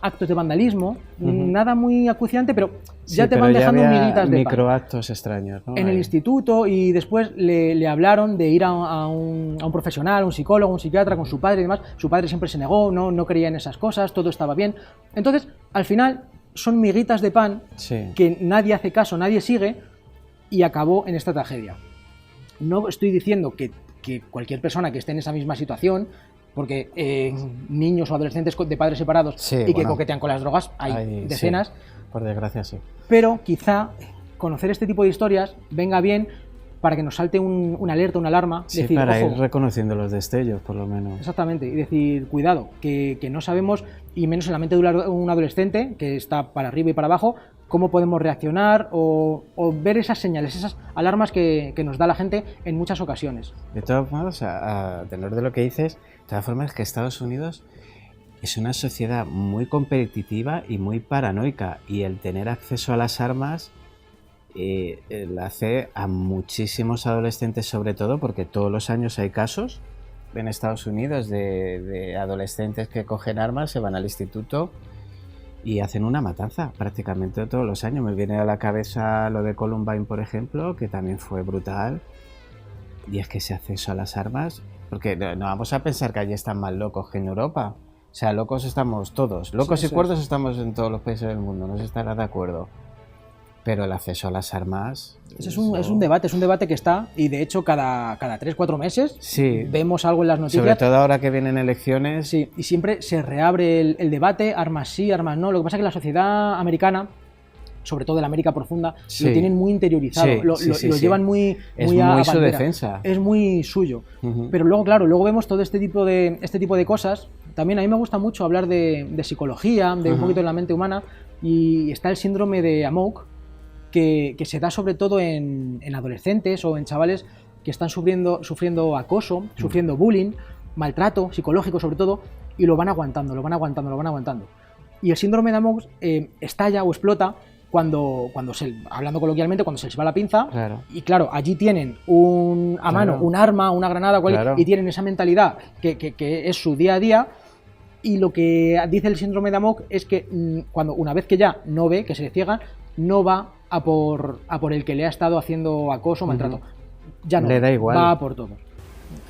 S5: actos de vandalismo, nada muy acuciante, pero ya te van dejando miguitas de
S1: microactos extraños, ¿no?
S5: En el instituto, y después le hablaron de ir a un profesional, un psicólogo, un psiquiatra con su padre y demás. Su padre siempre se negó, no creía en esas cosas, todo estaba bien. Entonces, al final, son miguitas de pan que nadie hace caso, nadie sigue, y acabó en esta tragedia. No estoy diciendo que cualquier persona que esté en esa misma situación, porque niños o adolescentes de padres separados que coquetean con las drogas hay decenas.
S1: Por desgracia, sí.
S5: Pero quizá conocer este tipo de historias venga bien para que nos salte una alerta, una alarma.
S1: Sí,
S5: decir,
S1: para
S5: ojo,
S1: ir reconociendo los destellos, por lo menos.
S5: Exactamente, y decir, cuidado, que no sabemos, y menos en la mente de un adolescente, que está para arriba y para abajo, cómo podemos reaccionar o ver esas señales, esas alarmas que nos da la gente en muchas ocasiones.
S1: De todas formas, a tenor de lo que dices, de todas formas, que Estados Unidos es una sociedad muy competitiva y muy paranoica, y el tener acceso a las armas la hace a muchísimos adolescentes, sobre todo porque todos los años hay casos en Estados Unidos de adolescentes que cogen armas, se van al instituto y hacen una matanza prácticamente todos los años. Me viene a la cabeza lo de Columbine, por ejemplo, que también fue brutal. Y es que ese acceso a las armas, porque no vamos a pensar que allí están más locos que en Europa. O sea, locos estamos todos, locos y cuerdos estamos en todos los países del mundo, no se estará de acuerdo. Pero el acceso a las armas...
S5: Es un debate que está, y de hecho cada 3-4 meses vemos algo en las noticias.
S1: Sobre todo ahora que vienen elecciones.
S5: Sí, y siempre se reabre el debate, armas sí, armas no. Lo que pasa es que la sociedad americana, sobre todo en la América profunda, lo tienen muy interiorizado, lo llevan muy a
S1: su defensa.
S5: Es muy suyo. Pero luego, claro, vemos todo este tipo de cosas. También a mí me gusta mucho hablar de psicología, de un poquito de la mente humana, y está el síndrome de Amok, que se da sobre todo en adolescentes o en chavales que están sufriendo acoso, sufriendo bullying, maltrato psicológico sobre todo, y lo van aguantando. Y el síndrome de Amok estalla o explota cuando hablando coloquialmente, cuando se les va la pinza.
S1: Claro.
S5: Y claro, allí tienen a mano un arma, una granada, y tienen esa mentalidad que es su día a día. Y lo que dice el síndrome de Amok es que una vez que ya no ve, que se le ciega, no va a por el que le ha estado haciendo acoso, maltrato. Ya no,
S1: le da igual.
S5: Va a por todo.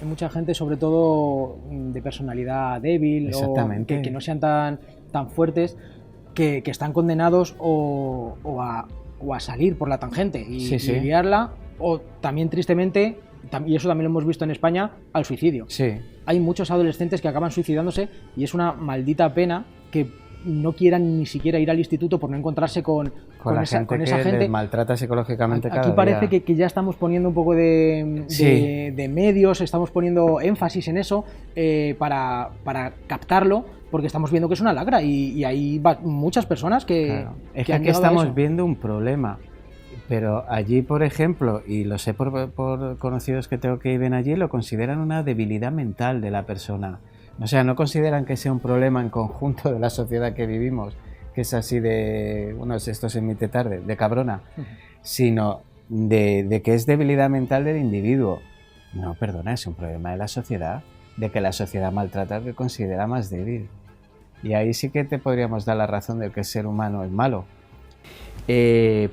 S5: Hay mucha gente, sobre todo de personalidad débil, o que no sean tan fuertes, que están condenados o a salir por la tangente y liarla, o también tristemente, y eso también lo hemos visto en España, al suicidio.
S1: Sí.
S5: Hay muchos adolescentes que acaban suicidándose, y es una maldita pena que no quieran ni siquiera ir al instituto por no encontrarse con esa gente
S1: les maltrata psicológicamente cada
S5: día. Aquí parece que ya estamos poniendo un poco de medios, estamos poniendo énfasis en eso para captarlo, porque estamos viendo que es una lacra, y hay muchas personas que...
S1: Claro. Es que aquí estamos viendo un problema, pero allí, por ejemplo, y lo sé por conocidos que tengo que viven allí, lo consideran una debilidad mental de la persona. O sea, no consideran que sea un problema en conjunto de la sociedad que vivimos, que es así de, bueno, esto se emite tarde, de cabrona, sino de que es debilidad mental del individuo. No, perdona, es un problema de la sociedad, de que la sociedad maltrata al que considera más débil. Y ahí sí que te podríamos dar la razón de que el ser humano es malo.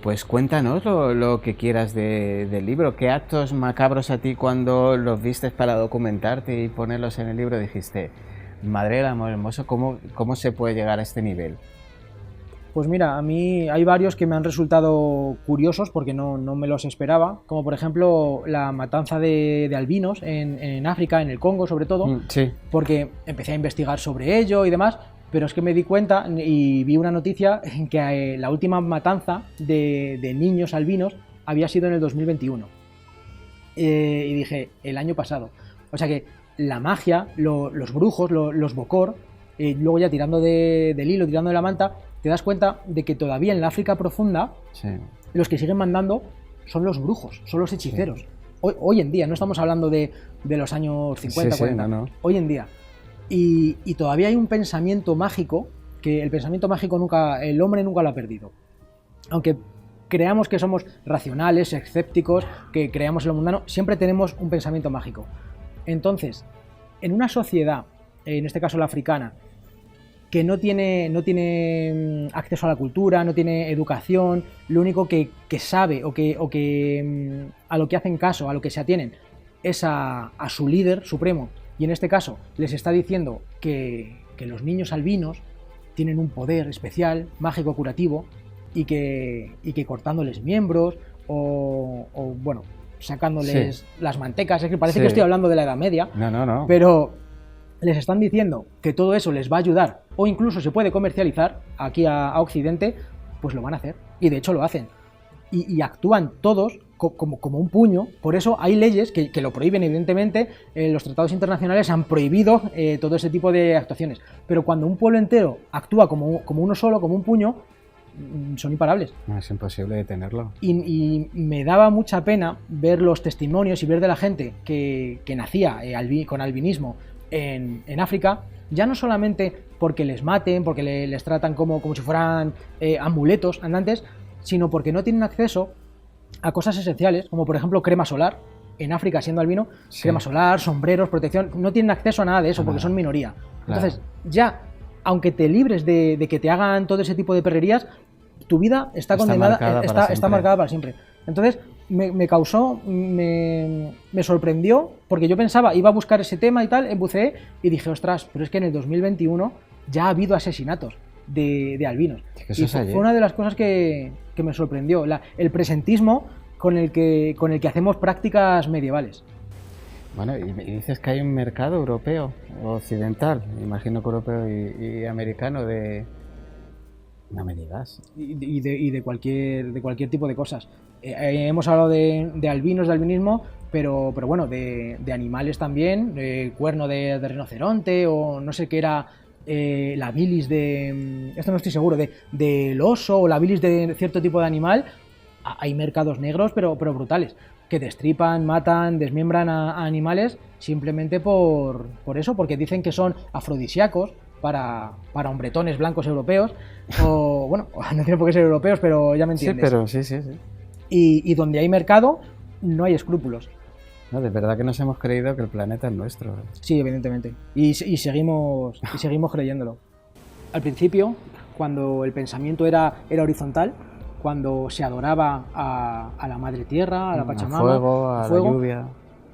S1: Pues cuéntanos lo que quieras del libro. ¿Qué actos macabros a ti, cuando los vistes para documentarte y ponerlos en el libro, dijiste, madre del amor hermoso, ¿cómo se puede llegar a este nivel?
S5: Pues mira, a mí hay varios que me han resultado curiosos porque no me los esperaba, como por ejemplo la matanza de albinos en África, en el Congo sobre todo, porque empecé a investigar sobre ello y demás. Pero es que me di cuenta y vi una noticia en que la última matanza de niños albinos había sido en el 2021. Y dije, el año pasado. O sea que la magia, los brujos, los bokor, luego ya tirando del hilo, tirando de la manta, te das cuenta de que todavía en la África profunda, los que siguen mandando son los brujos, son los hechiceros. Hoy en día, no estamos hablando de los años 50, 40,
S1: no.
S5: Hoy en día. Y todavía hay un pensamiento mágico que el pensamiento mágico el hombre nunca lo ha perdido. Aunque creamos que somos racionales, escépticos, que creamos en lo mundano, siempre tenemos un pensamiento mágico. Entonces, en una sociedad, en este caso la africana, que no tiene acceso a la cultura, no tiene educación, lo único que sabe o que a lo que hacen caso, a lo que se atienen, es a su líder supremo, y en este caso les está diciendo que los niños albinos tienen un poder especial, mágico, curativo, y que cortándoles miembros o bueno, sacándoles las mantecas, es que parece que estoy hablando de la Edad Media,
S1: No.
S5: pero les están diciendo que todo eso les va a ayudar o incluso se puede comercializar aquí a Occidente, pues lo van a hacer, y de hecho lo hacen, y actúan todos como un puño. Por eso hay leyes que lo prohíben, evidentemente. Los tratados internacionales han prohibido todo ese tipo de actuaciones, pero cuando un pueblo entero actúa como uno solo, como un puño, son imparables.
S1: No, es imposible detenerlo.
S5: Y me daba mucha pena ver los testimonios y ver de la gente que nacía con albinismo en África, ya no solamente porque les maten, porque les tratan como si fueran amuletos andantes, sino porque no tienen acceso a cosas esenciales, como por ejemplo crema solar. En África, siendo albino, crema solar, sombreros, protección, no tienen acceso a nada de eso porque son minoría. Entonces, ya, aunque te libres de que te hagan todo ese tipo de perrerías, tu vida está condenada, está marcada para siempre. Entonces, me sorprendió, porque yo pensaba, iba a buscar ese tema y tal, buceé y dije, ostras, pero es que en el 2021 ya ha habido asesinatos de albinos. Y fue una de las cosas que me sorprendió, el presentismo con el que hacemos prácticas medievales.
S1: Bueno, y dices que hay un mercado europeo, occidental, imagino que europeo y americano de... No me digas.
S5: Y de cualquier tipo de cosas. Hemos hablado de albinos, de albinismo, pero bueno, de animales también, cuerno de rinoceronte, o no sé qué era, la bilis esto no estoy seguro, del oso, o la bilis de cierto tipo de animal. Hay mercados negros, pero brutales, que destripan, matan, desmiembran a animales simplemente por eso, porque dicen que son afrodisíacos para hombretones blancos europeos, o bueno, no tiene por qué ser europeos, pero ya me entiendes.
S1: Sí, pero sí.
S5: Y donde hay mercado, no hay escrúpulos.
S1: No, de verdad que nos hemos creído que el planeta es nuestro.
S5: Sí, evidentemente. Y seguimos creyéndolo. Al principio, cuando el pensamiento era horizontal, cuando se adoraba a la madre tierra, a la Pachamama,
S1: a la lluvia,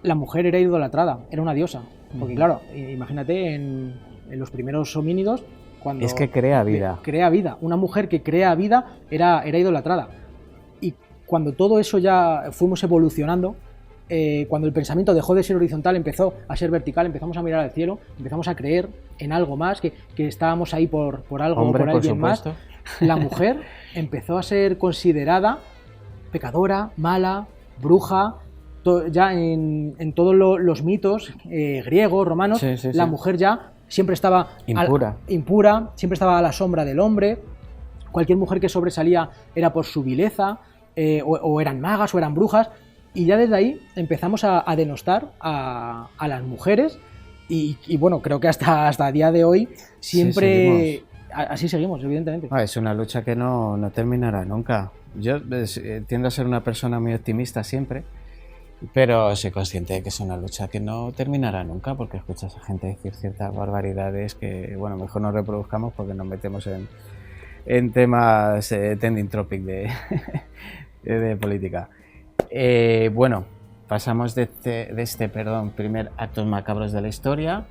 S5: la mujer era idolatrada, era una diosa. Porque claro, imagínate en los primeros homínidos, cuando...
S1: Es que crea vida.
S5: Crea vida. Una mujer que crea vida era idolatrada. Y cuando todo eso ya fuimos evolucionando, cuando el pensamiento dejó de ser horizontal, empezó a ser vertical, empezamos a mirar al cielo, empezamos a creer en algo más, que estábamos ahí por algo o por alguien más. La mujer empezó a ser considerada pecadora, mala, bruja. Ya en todos los mitos griegos, romanos, la mujer ya siempre estaba impura, siempre estaba a la sombra del hombre. Cualquier mujer que sobresalía era por su vileza, o eran magas o eran brujas, y ya desde ahí empezamos a denostar a las mujeres, y bueno, creo que hasta el día de hoy siempre así seguimos, evidentemente.
S1: Es una lucha que no terminará nunca. Yo tiendo a ser una persona muy optimista siempre, pero soy consciente de que es una lucha que no terminará nunca, porque escuchas a gente decir ciertas barbaridades que, bueno, mejor no reproduzcamos porque nos metemos en temas trending topic de política. Bueno, pasamos de este primer Actos Macabros de la Historia,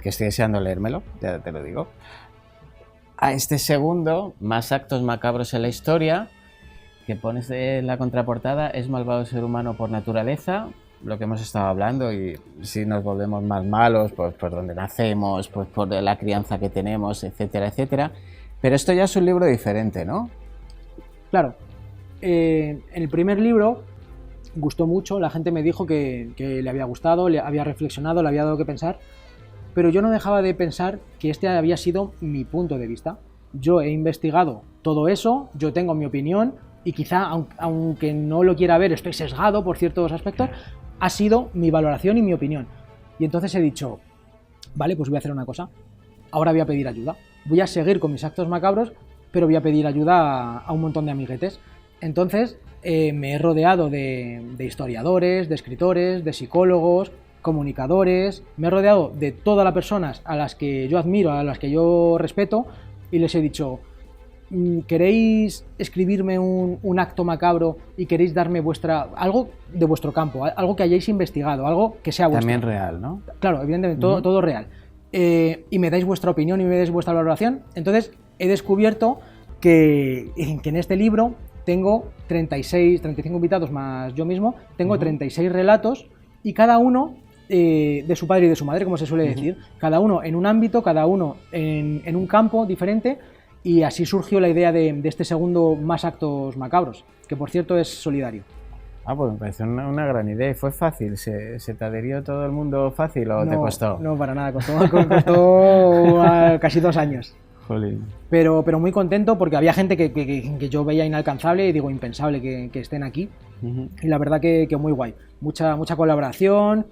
S1: que estoy deseando leérmelo, ya te lo digo, a este segundo, Más Actos Macabros en la Historia, que pones de la contraportada, es malvado el ser humano por naturaleza, lo que hemos estado hablando, y si nos volvemos más malos, pues por donde nacemos, pues por la crianza que tenemos, etcétera, etcétera. Pero esto ya es un libro diferente, ¿no?
S5: Claro. En el primer libro gustó mucho, la gente me dijo que le había gustado, le había reflexionado, le había dado que pensar, pero yo no dejaba de pensar que este había sido mi punto de vista. Yo he investigado todo eso, yo tengo mi opinión, y quizá, aunque no lo quiera ver, estoy sesgado por ciertos aspectos, ha sido mi valoración y mi opinión. Y entonces he dicho, vale, pues voy a hacer una cosa, ahora voy a pedir ayuda. voy a seguir con mis actos macabros, pero voy a pedir ayuda a un montón de amiguetes. Entonces me he rodeado de historiadores, de escritores, de psicólogos, comunicadores, me he rodeado de todas las personas a las que yo admiro, a las que yo respeto, y les he dicho, ¿queréis escribirme un acto macabro y queréis darme algo de vuestro campo, algo que hayáis investigado, algo que sea vuestro?
S1: También real, ¿no?
S5: Claro, evidentemente, todo real. Y me dais vuestra opinión y me dais vuestra valoración. Entonces he descubierto que en este libro tengo 35 invitados más yo mismo, tengo 36 relatos y cada uno de su padre y de su madre, como se suele decir, cada uno en un ámbito, cada uno en un campo diferente, y así surgió la idea de este segundo Más actos macabros, que por cierto es solidario.
S1: Pues me parece una gran idea. ¿Y fue fácil? ¿Se te adherió todo el mundo fácil o te costó?
S5: No, para nada, costó casi 2 años.
S1: Jolín.
S5: Pero muy contento porque había gente que yo veía inalcanzable y digo impensable que estén aquí. Y la verdad que muy guay. Mucha colaboración.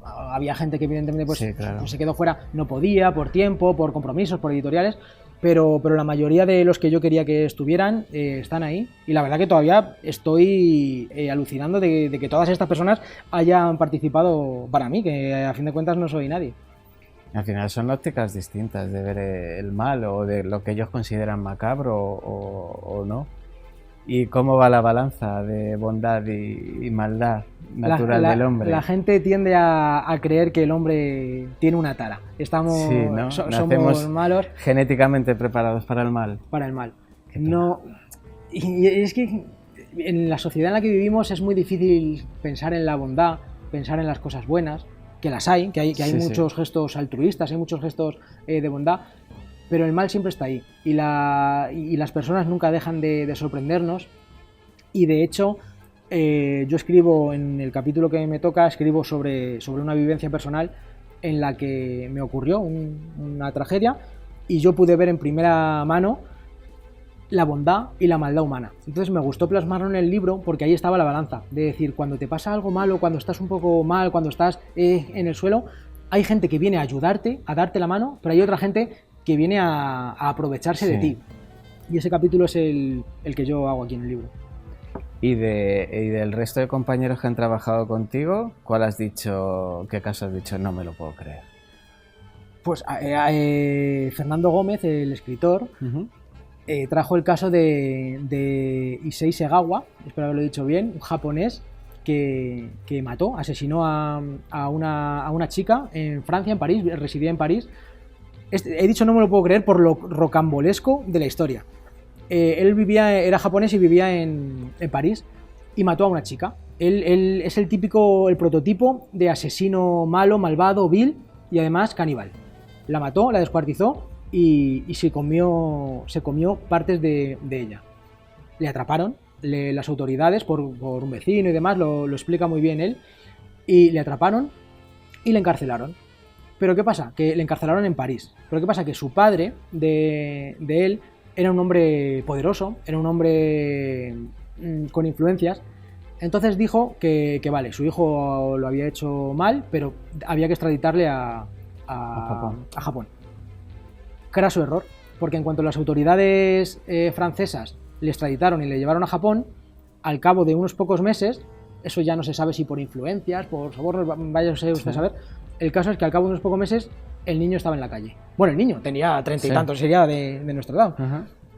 S5: Había gente que evidentemente pues,
S1: sí, claro,
S5: pues se quedó fuera, no podía, por tiempo, por compromisos, por editoriales, pero la mayoría de los que yo quería que estuvieran están ahí, y la verdad que todavía estoy alucinando de que todas estas personas hayan participado para mí, que a fin de cuentas no soy nadie.
S1: Al final son ópticas distintas de ver el mal o de lo que ellos consideran macabro o no. ¿Y cómo va la balanza de bondad y maldad natural del hombre?
S5: La gente tiende a creer que el hombre tiene una tara. Somos malos.
S1: Genéticamente preparados para el mal.
S5: Para el mal. No, y es que en la sociedad en la que vivimos es muy difícil pensar en la bondad, pensar en las cosas buenas, que las hay, que hay muchos gestos altruistas, hay muchos gestos de bondad, pero el mal siempre está ahí, y las personas nunca dejan de sorprendernos. Y de hecho yo escribo en el capítulo que me toca, escribo sobre una vivencia personal en la que me ocurrió una tragedia y yo pude ver en primera mano la bondad y la maldad humana. Entonces me gustó plasmarlo en el libro porque ahí estaba la balanza, de decir, cuando te pasa algo malo, cuando estás un poco mal, cuando estás en el suelo, hay gente que viene a ayudarte, a darte la mano, pero hay otra gente que viene a aprovecharse de ti. Y ese capítulo es el que yo hago aquí en el libro.
S1: ¿Y del resto de compañeros que han trabajado contigo, cuál has dicho, qué caso has dicho, no me lo puedo creer?
S5: Pues Fernando Gómez, el escritor, trajo el caso de Issei Segawa, espero haberlo dicho bien, un japonés que mató, asesinó a una chica en Francia, en París, residía en París. He dicho no me lo puedo creer por lo rocambolesco de la historia. Él era japonés y vivía en París y mató a una chica. Él es el prototipo de asesino malo, malvado, vil y además caníbal. La mató, la descuartizó y se comió partes de ella. Le atraparon las autoridades por un vecino y demás, lo explica muy bien él, y le atraparon y le encarcelaron. Pero ¿qué pasa? Que le encarcelaron en París. Pero ¿qué pasa? Que su padre de él era un hombre poderoso, era un hombre con influencias. Entonces dijo que vale, su hijo lo había hecho mal, pero había que extraditarle a Japón. Craso error, porque en cuanto las autoridades francesas le extraditaron y le llevaron a Japón, al cabo de unos pocos meses, eso ya no se sabe si por influencias, por sobornos, vaya usted a saber, el caso es que al cabo de unos pocos meses el niño estaba en la calle. Bueno, el niño tenía 30 y tantos, sería de nuestra edad.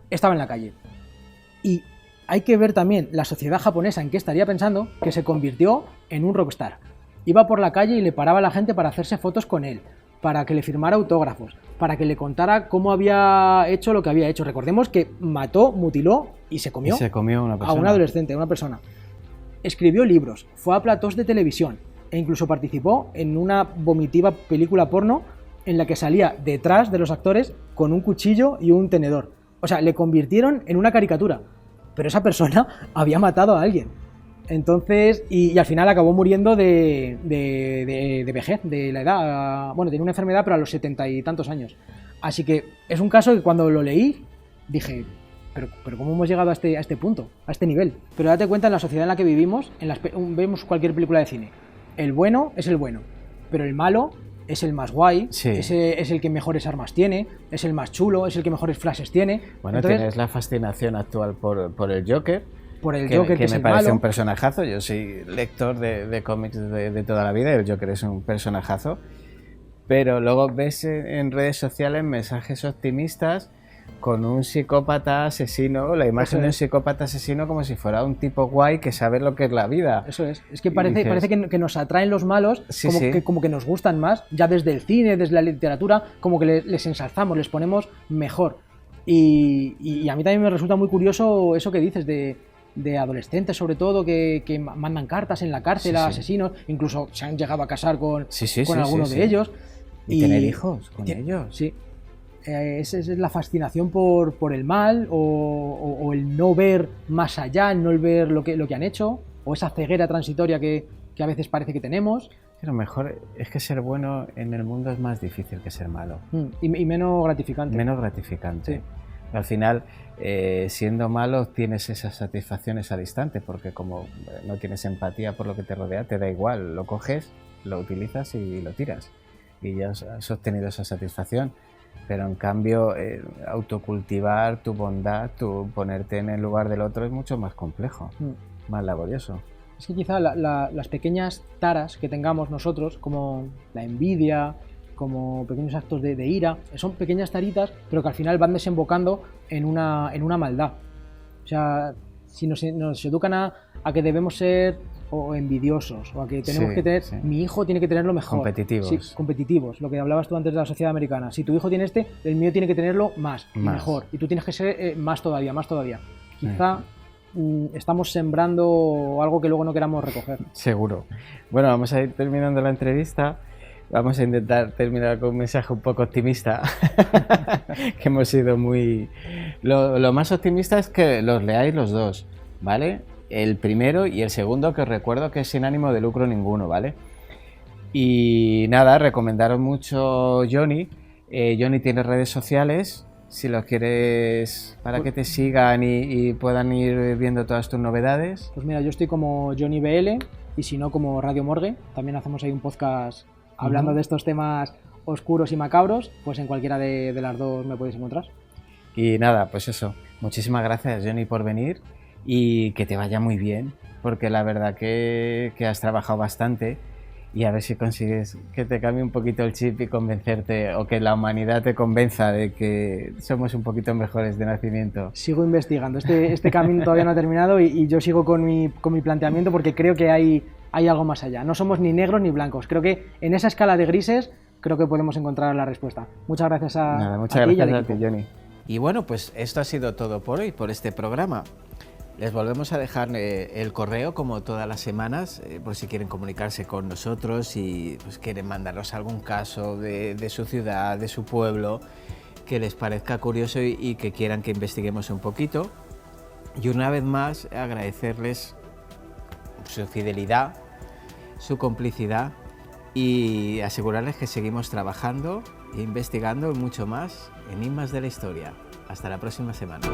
S5: Estaba en la calle. Y hay que ver también la sociedad japonesa en qué estaría pensando, que se convirtió en un rockstar. Iba por la calle y le paraba a la gente para hacerse fotos con él, para que le firmara autógrafos, para que le contara cómo había hecho lo que había hecho. Recordemos que mató, mutiló y se comió
S1: una persona.
S5: A un adolescente, a una persona. Escribió libros, fue a platós de televisión e incluso participó en una vomitiva película porno en la que salía detrás de los actores con un cuchillo y un tenedor. O sea, le convirtieron en una caricatura, pero esa persona había matado a alguien. Entonces, y al final acabó muriendo de vejez, de la edad. Bueno, tenía una enfermedad, pero a los 70 y tantos años. Así que es un caso que cuando lo leí dije, pero ¿cómo hemos llegado a este punto, a este nivel? Pero date cuenta, en la sociedad en la que vivimos, vemos cualquier película de cine, el bueno es el bueno, pero el malo es el más guay,
S1: Sí.
S5: es el que mejores armas tiene, es el más chulo, es el que mejores flashes tiene.
S1: Bueno,
S5: Entonces,
S1: tienes la fascinación actual por el Joker.
S5: por el Joker, que es
S1: me
S5: el
S1: parece
S5: malo.
S1: un personajazo. Yo soy lector de cómics de toda la vida y el Joker es un personajazo. Pero luego ves en redes sociales mensajes optimistas con un psicópata asesino, la imagen de un psicópata asesino como si fuera un tipo guay que sabe lo que es la vida.
S5: Eso es que
S1: Y
S5: parece,
S1: dices-
S5: parece que nos atraen los malos,
S1: Sí,
S5: como,
S1: sí.
S5: como que nos gustan más, ya desde el cine, desde la literatura, como que les ensalzamos, les ponemos mejor. Y a mí también me resulta muy curioso eso que dices de adolescentes, sobre todo, que mandan cartas en la cárcel
S1: Sí,
S5: a
S1: sí.
S5: asesinos, incluso se han llegado a casar con
S1: Sí,
S5: algunos
S1: sí,
S5: de
S1: sí.
S5: ellos.
S1: Y tener hijos con ellos.
S5: Sí. Esa es la fascinación por el mal o el no ver más allá, el no ver lo que han hecho, o esa ceguera transitoria que a veces parece que tenemos.
S1: Pero mejor es que ser bueno en el mundo es más difícil que ser malo.
S5: Y menos gratificante.
S1: Menos gratificante.
S5: Sí.
S1: Al final, siendo malo, tienes esas satisfacciones al instante, porque como no tienes empatía por lo que te rodea, te da igual, lo coges, lo utilizas y lo tiras. Y ya has obtenido esa satisfacción. Pero en cambio, autocultivar tu bondad, tu ponerte en el lugar del otro es mucho más complejo, más laborioso.
S5: Es que quizá las pequeñas taras que tengamos nosotros, como la envidia, como pequeños actos de ira, son pequeñas taritas, pero que al final van desembocando en una maldad. O sea, si nos educan a que debemos ser o envidiosos, o a que tenemos
S1: Sí,
S5: que tener,
S1: sí.
S5: mi hijo tiene que tenerlo mejor.
S1: Competitivos.
S5: Sí, competitivos, lo que hablabas tú antes de la sociedad americana. Si tu hijo tiene el mío tiene que tenerlo más. Y
S1: Más.
S5: mejor. Y tú tienes que ser más todavía. Quizá estamos sembrando algo que luego no queramos recoger.
S1: Seguro. Bueno, vamos a ir terminando la entrevista. Vamos a intentar terminar con un mensaje un poco optimista. Que hemos sido muy... Lo más optimista es que los leáis los dos, ¿vale? El primero y el segundo, que os recuerdo que es sin ánimo de lucro ninguno, ¿vale? Y nada, recomendaros mucho Johnny. Johnny tiene redes sociales, si los quieres, para que te sigan y puedan ir viendo todas tus novedades.
S5: Pues mira, yo estoy como Johnny BL y si no como Radio Morgue. También hacemos ahí un podcast hablando de estos temas oscuros y macabros. Pues en cualquiera de las dos me podéis encontrar.
S1: Y nada, pues eso. Muchísimas gracias, Johnny, por venir y que te vaya muy bien, porque la verdad que has trabajado bastante y a ver si consigues que te cambie un poquito el chip y convencerte, o que la humanidad te convenza de que somos un poquito mejores de nacimiento.
S5: Sigo investigando. Este camino todavía no ha terminado y yo sigo con mi planteamiento porque creo que hay algo más allá. No somos ni negros ni blancos. Creo que en esa escala de grises creo que podemos encontrar la respuesta. Muchas gracias
S1: Nada, muchas
S5: a ti y al
S1: gracias a ti,
S5: equipo.
S1: Johnny. Y bueno, pues esto ha sido todo por hoy, por este programa. Les volvemos a dejar el correo como todas las semanas, por si quieren comunicarse con nosotros y pues, quieren mandarnos algún caso de su ciudad, de su pueblo, que les parezca curioso y que quieran que investiguemos un poquito. Y una vez más agradecerles su fidelidad, su complicidad y asegurarles que seguimos trabajando e investigando mucho más enigmas de la historia. Hasta la próxima semana.